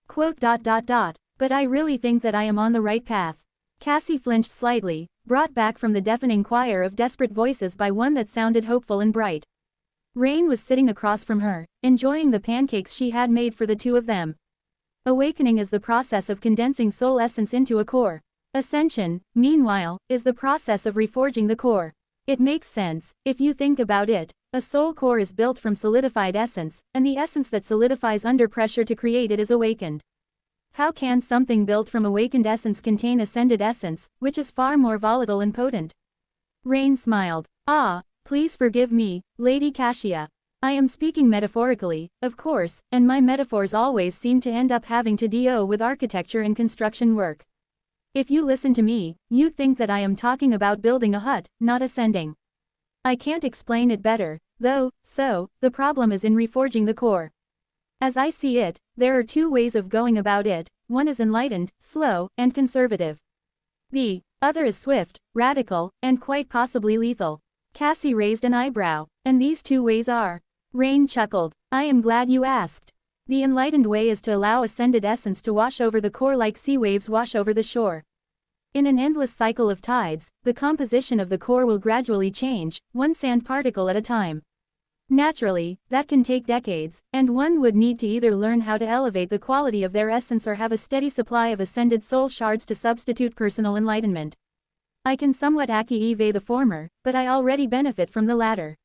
Quote. But I really think that I am on the right path. Cassie flinched slightly, brought back from the deafening choir of desperate voices by one that sounded hopeful and bright. Rain was sitting across from her, enjoying the pancakes she had made for the two of them. Awakening is the process of condensing soul essence into a core. Ascension, meanwhile, is the process of reforging the core. It makes sense, if you think about it. A soul core is built from solidified essence, and the essence that solidifies under pressure to create it is awakened. How can something built from awakened essence contain ascended essence, which is far more volatile and potent? Rain smiled. Ah, please forgive me, Lady Cassia. I am speaking metaphorically, of course, and my metaphors always seem to end up having to do with architecture and construction work. If you listen to me, you think that I am talking about building a hut, not ascending. I can't explain it better, though, so, the problem is in reforging the core. As I see it, there are two ways of going about it, one is enlightened, slow, and conservative. The other is swift, radical, and quite possibly lethal. Cassie raised an eyebrow. And these two ways are. Rain chuckled. I am glad you asked. The enlightened way is to allow ascended essence to wash over the core like sea waves wash over the shore. In an endless cycle of tides, the composition of the core will gradually change, one sand particle at a time. Naturally, that can take decades, and one would need to either learn how to elevate the quality of their essence or have a steady supply of ascended soul shards to substitute personal enlightenment. I can somewhat acquire the former, but I already benefit from the latter.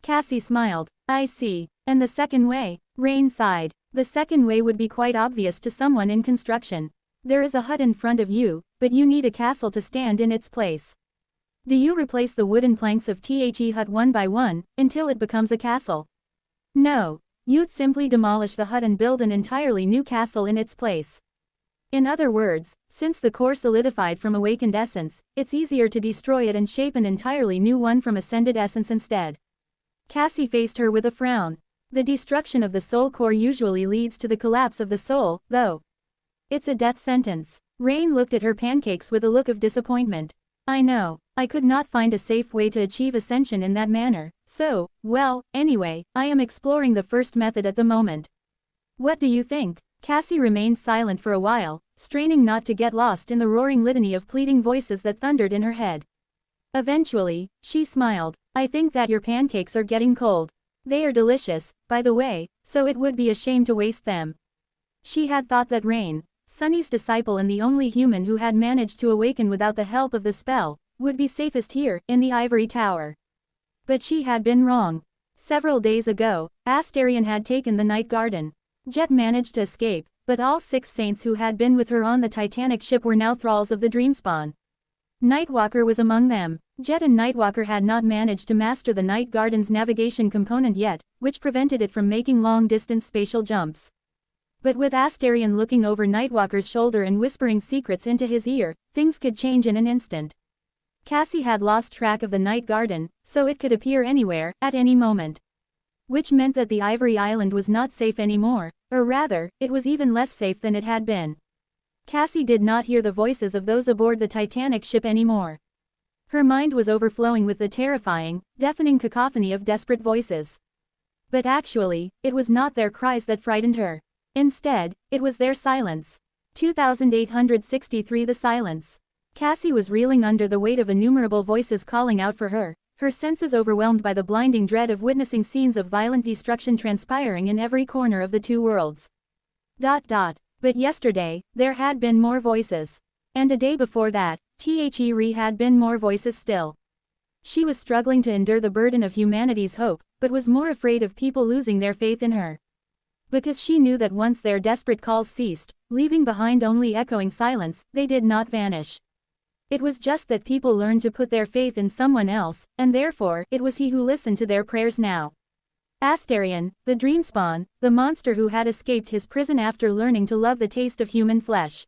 Cassie smiled. I see. And the second way? Rain sighed. The second way would be quite obvious to someone in construction. There is a hut in front of you, but you need a castle to stand in its place. Do you replace the wooden planks of the hut one by one, until it becomes a castle? No. You'd simply demolish the hut and build an entirely new castle in its place. In other words, since the core solidified from awakened essence, it's easier to destroy it and shape an entirely new one from ascended essence instead. Cassie faced her with a frown. The destruction of the soul core usually leads to the collapse of the soul, though. It's a death sentence. Rain looked at her pancakes with a look of disappointment. I know. I could not find a safe way to achieve ascension in that manner, so, well, anyway, I am exploring the first method at the moment. What do you think? Cassie remained silent for a while, straining not to get lost in the roaring litany of pleading voices that thundered in her head. Eventually, she smiled. I think that your pancakes are getting cold. They are delicious, by the way, so it would be a shame to waste them. She had thought that Rain, Sunny's disciple and the only human who had managed to awaken without the help of the spell, would be safest here, in the ivory tower. But she had been wrong. Several days ago, Astarion had taken the Night Garden. Jet managed to escape, but all 6 saints who had been with her on the Titanic ship were now thralls of the Dreamspawn. Nightwalker was among them. Jet and Nightwalker had not managed to master the Night Garden's navigation component yet, which prevented it from making long-distance spatial jumps. But with Astarion looking over Nightwalker's shoulder and whispering secrets into his ear, things could change in an instant. Cassie had lost track of the Night Garden, so it could appear anywhere, at any moment. Which meant that the Ivory Island was not safe anymore, or rather, it was even less safe than it had been. Cassie did not hear the voices of those aboard the Titanic ship anymore. Her mind was overflowing with the terrifying, deafening cacophony of desperate voices. But actually, it was not their cries that frightened her. Instead, it was their silence. 2863 The silence. Cassie was reeling under the weight of innumerable voices calling out for her, her senses overwhelmed by the blinding dread of witnessing scenes of violent destruction transpiring in every corner of the two worlds. But yesterday, there had been more voices. And a day before that, had been more voices still. She was struggling to endure the burden of humanity's hope, but was more afraid of people losing their faith in her. Because she knew that once their desperate calls ceased, leaving behind only echoing silence, they did not vanish. It was just that people learned to put their faith in someone else, and therefore, it was he who listened to their prayers now. Astarion, the Dreamspawn, the monster who had escaped his prison after learning to love the taste of human flesh.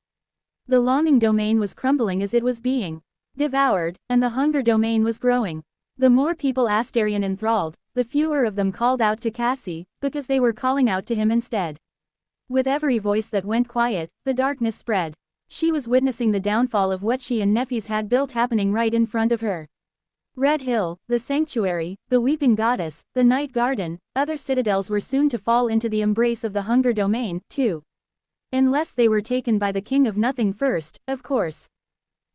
The longing domain was crumbling as it was being devoured, and the hunger domain was growing. The more people Astarion enthralled, the fewer of them called out to Cassie, because they were calling out to him instead. With every voice that went quiet, the darkness spread. She was witnessing the downfall of what she and Nephis had built happening right in front of her. Red Hill, the Sanctuary, the Weeping Goddess, the Night Garden, other citadels were soon to fall into the embrace of the Hunger Domain, too. Unless they were taken by the King of Nothing first, of course.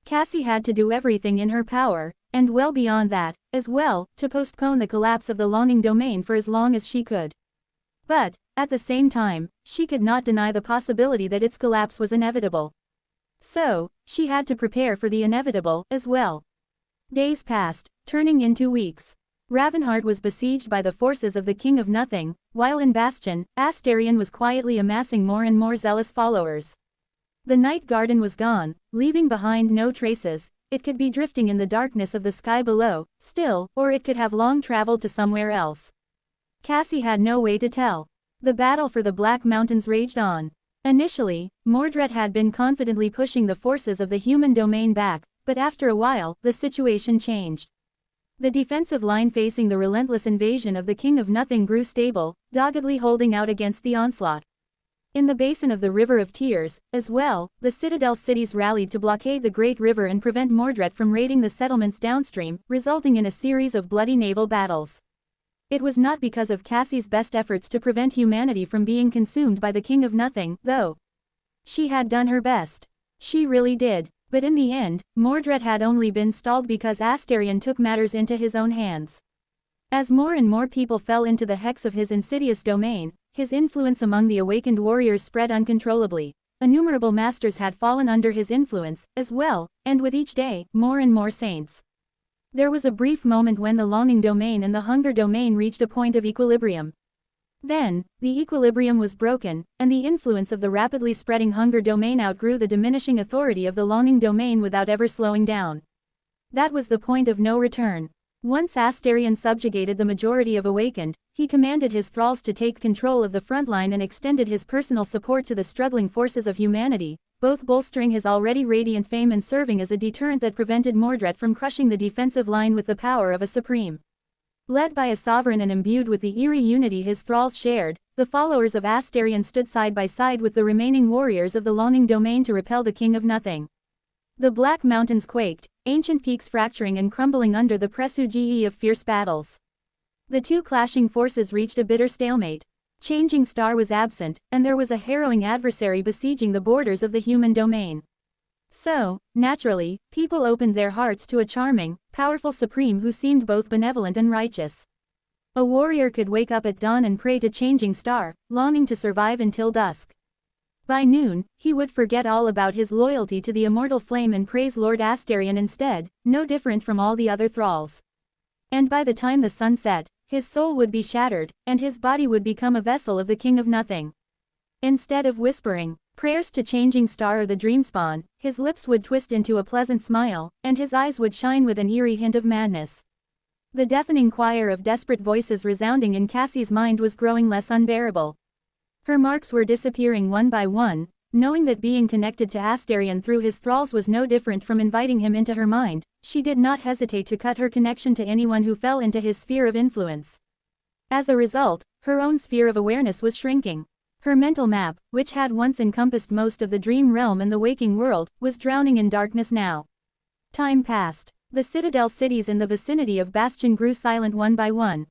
Cassie had to do everything in her power, and well beyond that, as well, to postpone the collapse of the Longing Domain for as long as she could. But, at the same time, she could not deny the possibility that its collapse was inevitable. So, she had to prepare for the inevitable, as well. Days passed, turning into weeks. Ravenheart was besieged by the forces of the King of Nothing, while in Bastion, Astarion was quietly amassing more and more zealous followers. The Night Garden was gone, leaving behind no traces. It could be drifting in the darkness of the sky below, still, or it could have long traveled to somewhere else. Cassie had no way to tell. The battle for the Black Mountains raged on. Initially, Mordred had been confidently pushing the forces of the human domain back, but after a while, the situation changed. The defensive line facing the relentless invasion of the King of Nothing grew stable, doggedly holding out against the onslaught. In the basin of the River of Tears, as well, the Citadel cities rallied to blockade the Great River and prevent Mordred from raiding the settlements downstream, resulting in a series of bloody naval battles. It was not because of Cassie's best efforts to prevent humanity from being consumed by the King of Nothing, though. She had done her best. She really did. But in the end, Mordred had only been stalled because Astarion took matters into his own hands. As more and more people fell into the hex of his insidious domain, his influence among the awakened warriors spread uncontrollably. Innumerable masters had fallen under his influence, as well, and with each day, more and more saints. There was a brief moment when the Longing Domain and the Hunger Domain reached a point of equilibrium. Then, the equilibrium was broken, and the influence of the rapidly spreading Hunger Domain outgrew the diminishing authority of the Longing Domain without ever slowing down. That was the point of no return. Once Astarion subjugated the majority of Awakened, he commanded his thralls to take control of the front line and extended his personal support to the struggling forces of humanity, both bolstering his already radiant fame and serving as a deterrent that prevented Mordred from crushing the defensive line with the power of a supreme. Led by a sovereign and imbued with the eerie unity his thralls shared, the followers of Astarion stood side by side with the remaining warriors of the Longing Domain to repel the King of Nothing. The Black Mountains quaked, ancient peaks fracturing and crumbling under the presugee of fierce battles. The two clashing forces reached a bitter stalemate. Changing Star was absent, and there was a harrowing adversary besieging the borders of the human domain. So, naturally, people opened their hearts to a charming, powerful supreme who seemed both benevolent and righteous. A warrior could wake up at dawn and pray to Changing Star, longing to survive until dusk. By noon, he would forget all about his loyalty to the immortal flame and praise Lord Astarion instead, no different from all the other thralls. And by the time the sun set, his soul would be shattered, and his body would become a vessel of the King of Nothing. Instead of whispering prayers to Changing Star or the Dreamspawn, his lips would twist into a pleasant smile, and his eyes would shine with an eerie hint of madness. The deafening choir of desperate voices resounding in Cassie's mind was growing less unbearable. Her marks were disappearing one by one. Knowing that being connected to Astarion through his thralls was no different from inviting him into her mind, she did not hesitate to cut her connection to anyone who fell into his sphere of influence. As a result, her own sphere of awareness was shrinking. Her mental map, which had once encompassed most of the dream realm and the waking world, was drowning in darkness now. Time passed. The Citadel cities in the vicinity of Bastion grew silent one by one.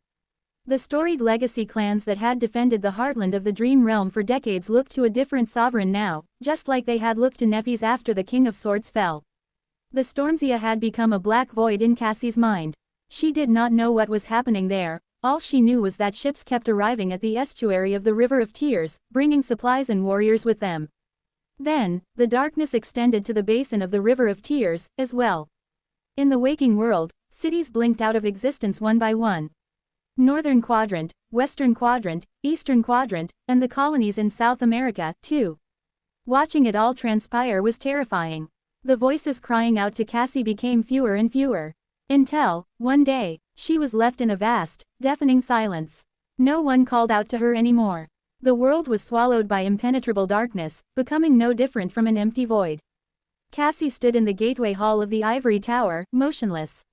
The storied legacy clans that had defended the heartland of the dream realm for decades looked to a different sovereign now, just like they had looked to Nephis after the King of Swords fell. The Stormsia had become a black void in Cassie's mind. She did not know what was happening there. All she knew was that ships kept arriving at the estuary of the River of Tears, bringing supplies and warriors with them. Then, the darkness extended to the basin of the River of Tears, as well. In the waking world, cities blinked out of existence one by one. Northern Quadrant, Western Quadrant, Eastern Quadrant, and the colonies in South America, too. Watching it all transpire was terrifying. The voices crying out to Cassie became fewer and fewer. Until, one day, she was left in a vast, deafening silence. No one called out to her anymore. The world was swallowed by impenetrable darkness, becoming no different from an empty void. Cassie stood in the gateway hall of the Ivory Tower, motionless.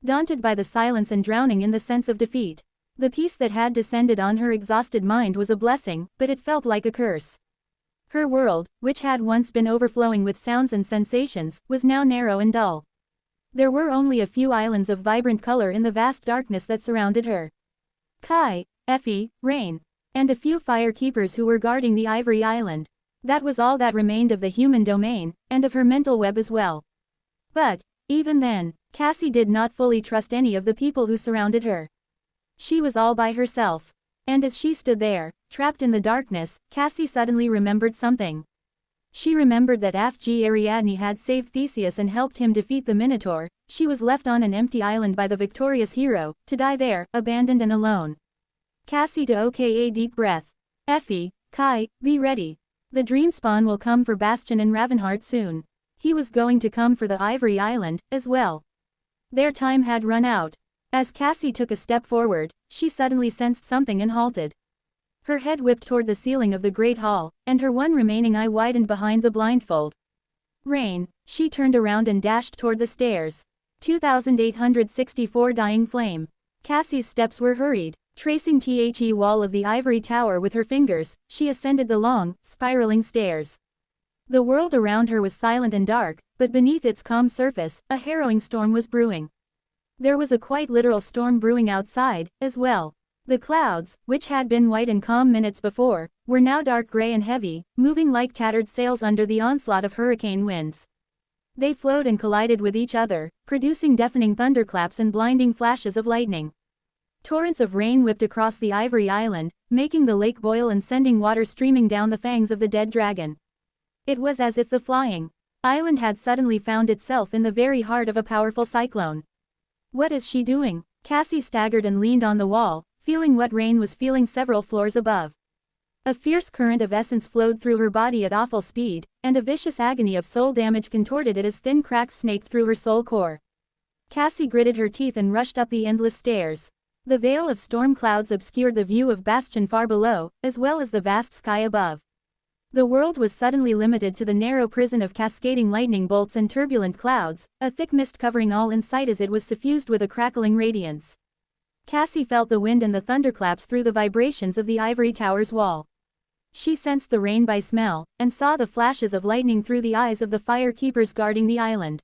Daunted by the silence and drowning in the sense of defeat. The peace that had descended on her exhausted mind was a blessing, but it felt like a curse. Her world, which had once been overflowing with sounds and sensations, was now narrow and dull. There were only a few islands of vibrant color in the vast darkness that surrounded her. Kai, Effie, Rain, and a few fire keepers who were guarding the Ivory Island. That was all that remained of the human domain, and of her mental web as well. But, even then, Cassie did not fully trust any of the people who surrounded her. She was all by herself. And as she stood there, trapped in the darkness, Cassie suddenly remembered something. She remembered that after Ariadne had saved Theseus and helped him defeat the Minotaur, she was left on an empty island by the victorious hero, to die there, abandoned and alone. Cassie to a deep breath. Effie, Kai, be ready. The Dreamspawn will come for Bastion and Ravenheart soon. He was going to come for the Ivory Island, as well. Their time had run out. As Cassie took a step forward, she suddenly sensed something and halted. Her head whipped toward the ceiling of the Great Hall, and her one remaining eye widened behind the blindfold. Rain, she turned around and dashed toward the stairs. 2864 Dying Flame. Cassie's steps were hurried. Tracing the wall of the ivory tower with her fingers, she ascended the long, spiraling stairs. The world around her was silent and dark, but beneath its calm surface, a harrowing storm was brewing. There was a quite literal storm brewing outside, as well. The clouds, which had been white and calm minutes before, were now dark gray and heavy, moving like tattered sails under the onslaught of hurricane winds. They flowed and collided with each other, producing deafening thunderclaps and blinding flashes of lightning. Torrents of rain whipped across the Ivory Island, making the lake boil and sending water streaming down the fangs of the dead dragon. It was as if the flying island had suddenly found itself in the very heart of a powerful cyclone. What is she doing? Cassie staggered and leaned on the wall, feeling what Rain was feeling several floors above. A fierce current of essence flowed through her body at awful speed, and a vicious agony of soul damage contorted it as thin cracks snaked through her soul core. Cassie gritted her teeth and rushed up the endless stairs. The veil of storm clouds obscured the view of Bastion far below, as well as the vast sky above. The world was suddenly limited to the narrow prison of cascading lightning bolts and turbulent clouds, a thick mist covering all in sight as it was suffused with a crackling radiance. Cassie felt the wind and the thunderclaps through the vibrations of the ivory tower's wall. She sensed the rain by smell, and saw the flashes of lightning through the eyes of the fire keepers guarding the island.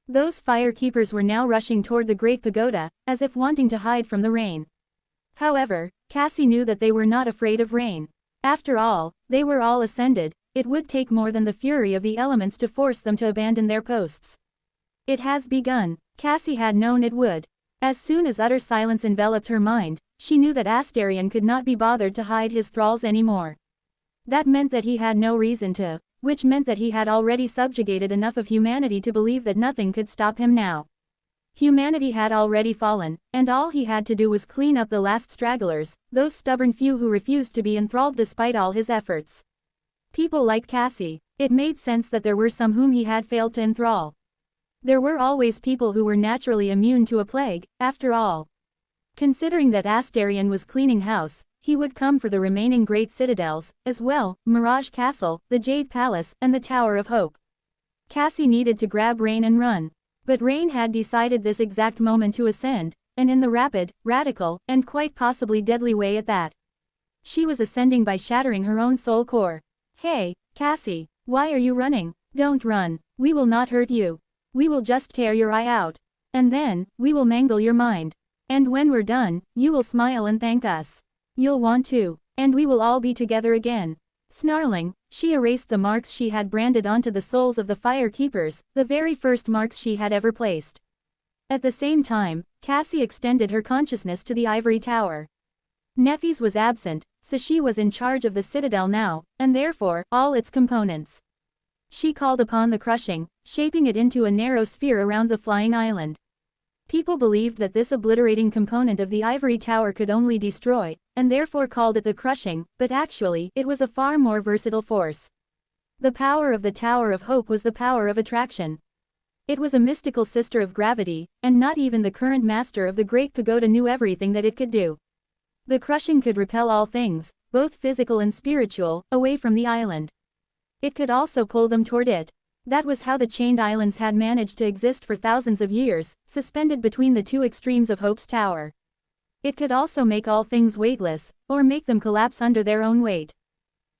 Those fire keepers were now rushing toward the great pagoda, as if wanting to hide from the rain. However, Cassie knew that they were not afraid of rain. After all, they were all ascended. It would take more than the fury of the elements to force them to abandon their posts. It has begun. Cassie had known it would. As soon as utter silence enveloped her mind, she knew that Astarion could not be bothered to hide his thralls anymore. That meant that he had no reason to, which meant that he had already subjugated enough of humanity to believe that nothing could stop him now. Humanity had already fallen, and all he had to do was clean up the last stragglers, those stubborn few who refused to be enthralled despite all his efforts. People like Cassie. It made sense that there were some whom he had failed to enthrall. There were always people who were naturally immune to a plague, after all. Considering that Astarion was cleaning house, he would come for the remaining great citadels, as well, Mirage Castle, the Jade Palace, and the Tower of Hope. Cassie needed to grab Rain and run. But Rain had decided this exact moment to ascend, and in the rapid, radical, and quite possibly deadly way at that. She was ascending by shattering her own soul core. Hey, Cassie, why are you running? Don't run. We will not hurt you. We will just tear your eye out. And then, we will mangle your mind. And when we're done, you will smile and thank us. You'll want to. And we will all be together again. Snarling, she erased the marks she had branded onto the souls of the fire keepers, the very first marks she had ever placed. At the same time, Cassie extended her consciousness to the ivory tower. Nephis was absent, so she was in charge of the citadel now, and therefore, all its components. She called upon the crushing, shaping it into a narrow sphere around the flying island. People believed that this obliterating component of the ivory tower could only destroy, and therefore called it the crushing, but actually, it was a far more versatile force. The power of the Tower of Hope was the power of attraction. It was a mystical sister of gravity, and not even the current master of the Great Pagoda knew everything that it could do. The crushing could repel all things, both physical and spiritual, away from the island. It could also pull them toward it. That was how the Chained Islands had managed to exist for thousands of years, suspended between the two extremes of Hope's Tower. It could also make all things weightless, or make them collapse under their own weight.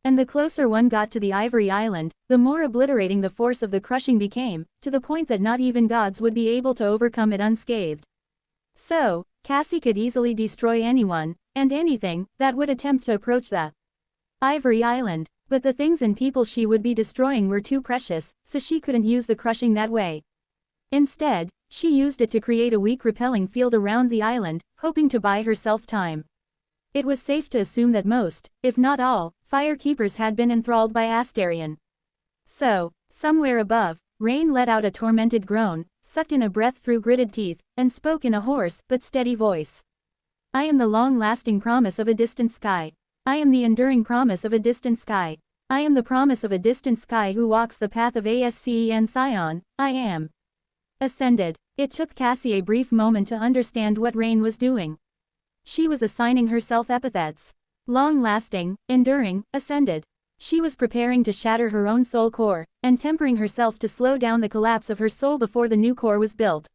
And the closer one got to the Ivory Island, the more obliterating the force of the crushing became, to the point that not even gods would be able to overcome it unscathed. So, Cassie could easily destroy anyone, and anything, that would attempt to approach the Ivory Island. But the things and people she would be destroying were too precious, so she couldn't use the crushing that way. Instead, she used it to create a weak repelling field around the island, hoping to buy herself time. It was safe to assume that most, if not all, firekeepers had been enthralled by Astarion. So, somewhere above, Rain let out a tormented groan, sucked in a breath through gritted teeth, and spoke in a hoarse but steady voice. I am the long-lasting promise of a distant sky. I am the enduring promise of a distant sky. I am the promise of a distant sky who walks the path of Ascen Sion, I am. Ascended. It took Cassie a brief moment to understand what Rain was doing. She was assigning herself epithets. Long-lasting, enduring, ascended. She was preparing to shatter her own soul core, and tempering herself to slow down the collapse of her soul before the new core was built.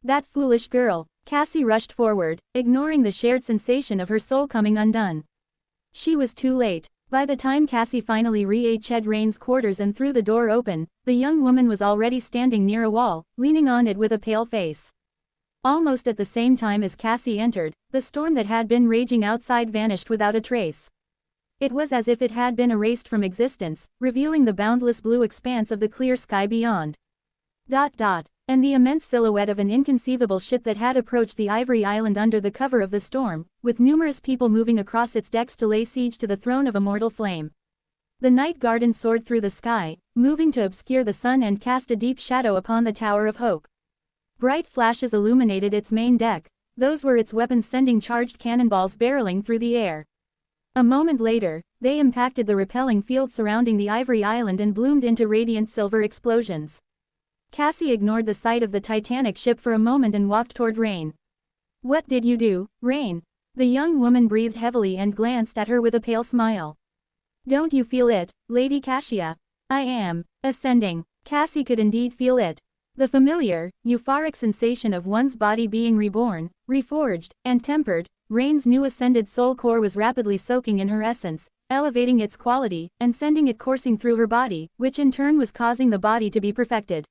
That foolish girl. Cassie rushed forward, ignoring the shared sensation of her soul coming undone. She was too late. By the time Cassie finally reached Rain's quarters and threw the door open, the young woman was already standing near a wall, leaning on it with a pale face. Almost at the same time as Cassie entered, the storm that had been raging outside vanished without a trace. It was as if it had been erased from existence, revealing the boundless blue expanse of the clear sky beyond. And the immense silhouette of an inconceivable ship that had approached the Ivory Island under the cover of the storm, with numerous people moving across its decks to lay siege to the throne of immortal flame. The night garden soared through the sky, moving to obscure the sun and cast a deep shadow upon the Tower of Hope. Bright flashes illuminated its main deck. Those were its weapons, sending charged cannonballs barreling through the air. A moment later, they impacted the repelling field surrounding the Ivory Island and bloomed into radiant silver explosions. Cassie ignored the sight of the Titanic ship for a moment and walked toward Rain. What did you do, Rain? The young woman breathed heavily and glanced at her with a pale smile. Don't you feel it, Lady Cassia? I am ascending. Cassie could indeed feel it. The familiar, euphoric sensation of one's body being reborn, reforged, and tempered. Rain's new ascended soul core was rapidly soaking in her essence, elevating its quality, and sending it coursing through her body, which in turn was causing the body to be perfected.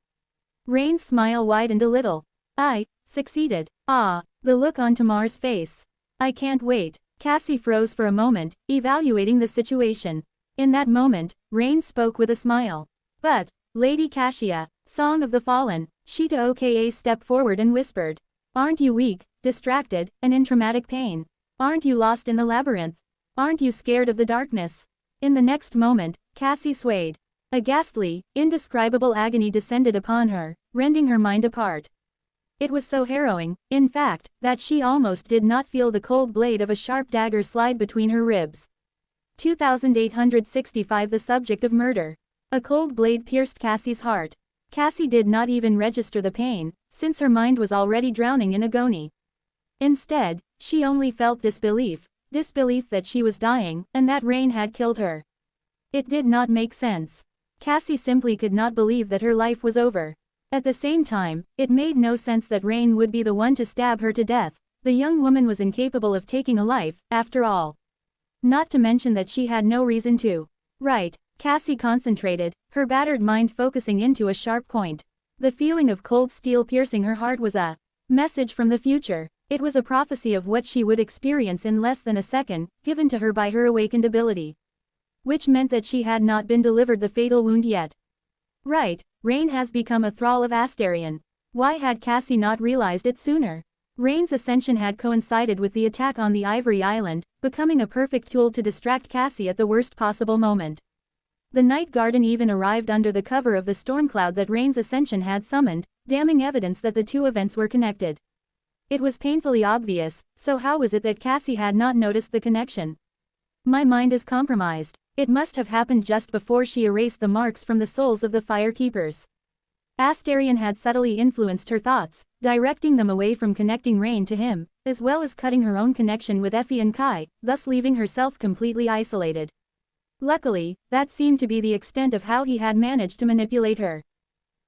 Rain's smile widened a little. I succeeded. Ah, the look on Tamar's face. I can't wait. Cassie froze for a moment, evaluating the situation. In that moment, Rain spoke with a smile. But, Lady Cassia, Song of the Fallen, Sheeta Oka stepped forward and whispered. Aren't you weak, distracted, and in traumatic pain? Aren't you lost in the labyrinth? Aren't you scared of the darkness? In the next moment, Cassie swayed. A ghastly, indescribable agony descended upon her, rending her mind apart. It was so harrowing, in fact, that she almost did not feel the cold blade of a sharp dagger slide between her ribs. 2865 The subject of murder. A cold blade pierced Cassie's heart. Cassie did not even register the pain, since her mind was already drowning in agony. Instead, she only felt disbelief that she was dying, and that Rain had killed her. It did not make sense. Cassie simply could not believe that her life was over. At the same time, it made no sense that Rain would be the one to stab her to death. The young woman was incapable of taking a life, after all. Not to mention that she had no reason to. Right. Cassie concentrated, her battered mind focusing into a sharp point. The feeling of cold steel piercing her heart was a message from the future. It was a prophecy of what she would experience in less than a second, given to her by her awakened ability. Which meant that she had not been delivered the fatal wound yet. Right, Rain has become a thrall of Astarion. Why had Cassie not realized it sooner? Rain's ascension had coincided with the attack on the Ivory Island, becoming a perfect tool to distract Cassie at the worst possible moment. The Night Garden even arrived under the cover of the storm cloud that Rain's ascension had summoned, damning evidence that the two events were connected. It was painfully obvious, so how was it that Cassie had not noticed the connection? My mind is compromised. It must have happened just before she erased the marks from the souls of the Firekeepers. Astarion had subtly influenced her thoughts, directing them away from connecting Rain to him, as well as cutting her own connection with Effie and Kai, thus leaving herself completely isolated. Luckily, that seemed to be the extent of how he had managed to manipulate her.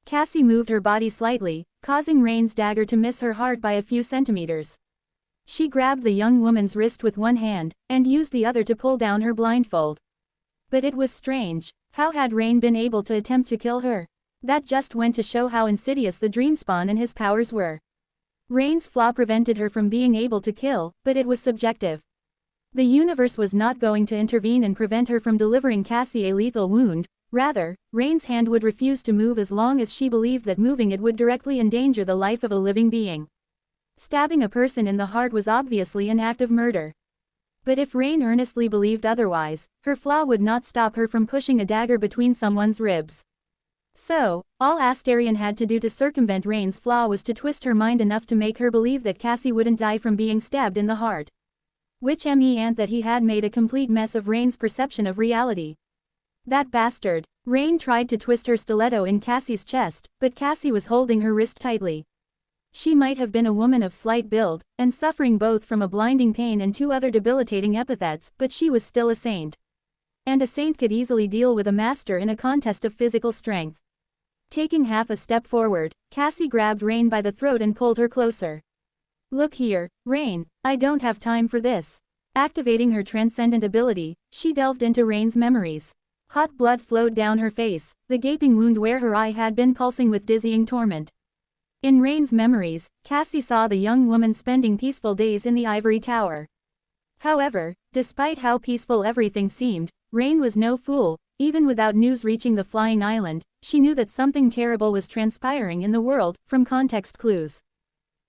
Cassie moved her body slightly, causing Rain's dagger to miss her heart by a few centimeters. She grabbed the young woman's wrist with one hand, and used the other to pull down her blindfold. But it was strange. How had Rain been able to attempt to kill her? That just went to show how insidious the Dreamspawn and his powers were. Rain's flaw prevented her from being able to kill, but it was subjective. The universe was not going to intervene and prevent her from delivering Cassie a lethal wound. Rather, Rain's hand would refuse to move as long as she believed that moving it would directly endanger the life of a living being. Stabbing a person in the heart was obviously an act of murder. But if Rain earnestly believed otherwise, her flaw would not stop her from pushing a dagger between someone's ribs. So, all Astarion had to do to circumvent Rain's flaw was to twist her mind enough to make her believe that Cassie wouldn't die from being stabbed in the heart. Which meant that he had made a complete mess of Rain's perception of reality. That bastard. Rain tried to twist her stiletto in Cassie's chest, but Cassie was holding her wrist tightly. She might have been a woman of slight build, and suffering both from a blinding pain and 2 other debilitating epithets, but she was still a saint. And a saint could easily deal with a master in a contest of physical strength. Taking half a step forward, Cassie grabbed Rain by the throat and pulled her closer. Look here, Rain, I don't have time for this. Activating her transcendent ability, she delved into Rain's memories. Hot blood flowed down her face, the gaping wound where her eye had been pulsing with dizzying torment. In Rain's memories, Cassie saw the young woman spending peaceful days in the ivory tower. However, despite how peaceful everything seemed, Rain was no fool. Even without news reaching the flying island, she knew that something terrible was transpiring in the world, from context clues.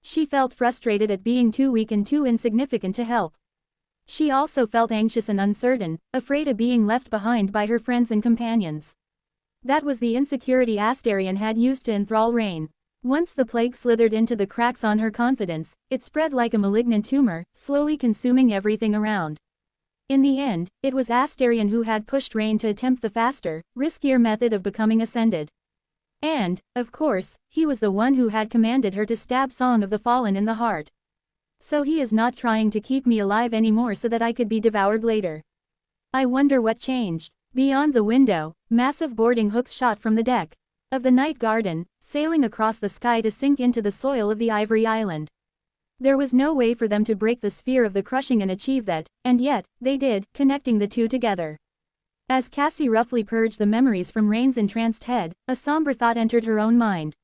She felt frustrated at being too weak and too insignificant to help. She also felt anxious and uncertain, afraid of being left behind by her friends and companions. That was the insecurity Astarion had used to enthrall Rain. Once the plague slithered into the cracks on her confidence, it spread like a malignant tumor, slowly consuming everything around. In the end, it was Astarion who had pushed Rain to attempt the faster, riskier method of becoming ascended. And, of course, he was the one who had commanded her to stab Song of the Fallen in the heart. So he is not trying to keep me alive anymore so that I could be devoured later. I wonder what changed. Beyond the window, massive boarding hooks shot from the deck of the Night Garden, sailing across the sky to sink into the soil of the Ivory Island. There was no way for them to break the sphere of the crushing and achieve that, and yet, they did, connecting the two together. As Cassie roughly purged the memories from Rain's entranced head, a somber thought entered her own mind.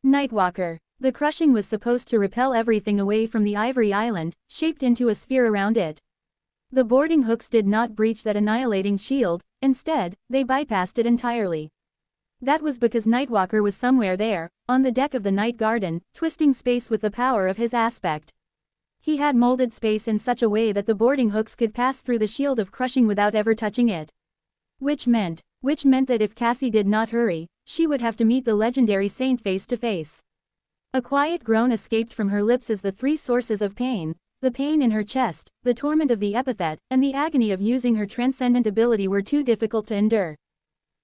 Nightwalker. The crushing was supposed to repel everything away from the Ivory Island, shaped into a sphere around it. The boarding hooks did not breach that annihilating shield, instead, they bypassed it entirely. That was because Nightwalker was somewhere there, on the deck of the Night Garden, twisting space with the power of his aspect. He had molded space in such a way that the boarding hooks could pass through the shield of crushing without ever touching it. Which meant that if Cassie did not hurry, she would have to meet the legendary saint face to face. A quiet groan escaped from her lips as the 3 sources of pain, the pain in her chest, the torment of the epithet, and the agony of using her transcendent ability were too difficult to endure.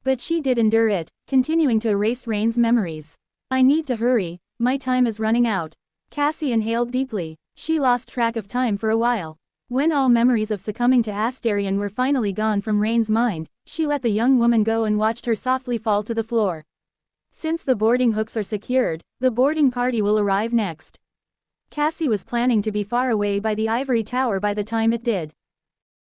But she did endure it, continuing to erase Rain's memories. I need to hurry, my time is running out. Cassie inhaled deeply. She lost track of time for a while. When all memories of succumbing to Astarion were finally gone from Rain's mind, she let the young woman go and watched her softly fall to the floor. Since the boarding hooks are secured, the boarding party will arrive next. Cassie was planning to be far away by the ivory tower by the time it did.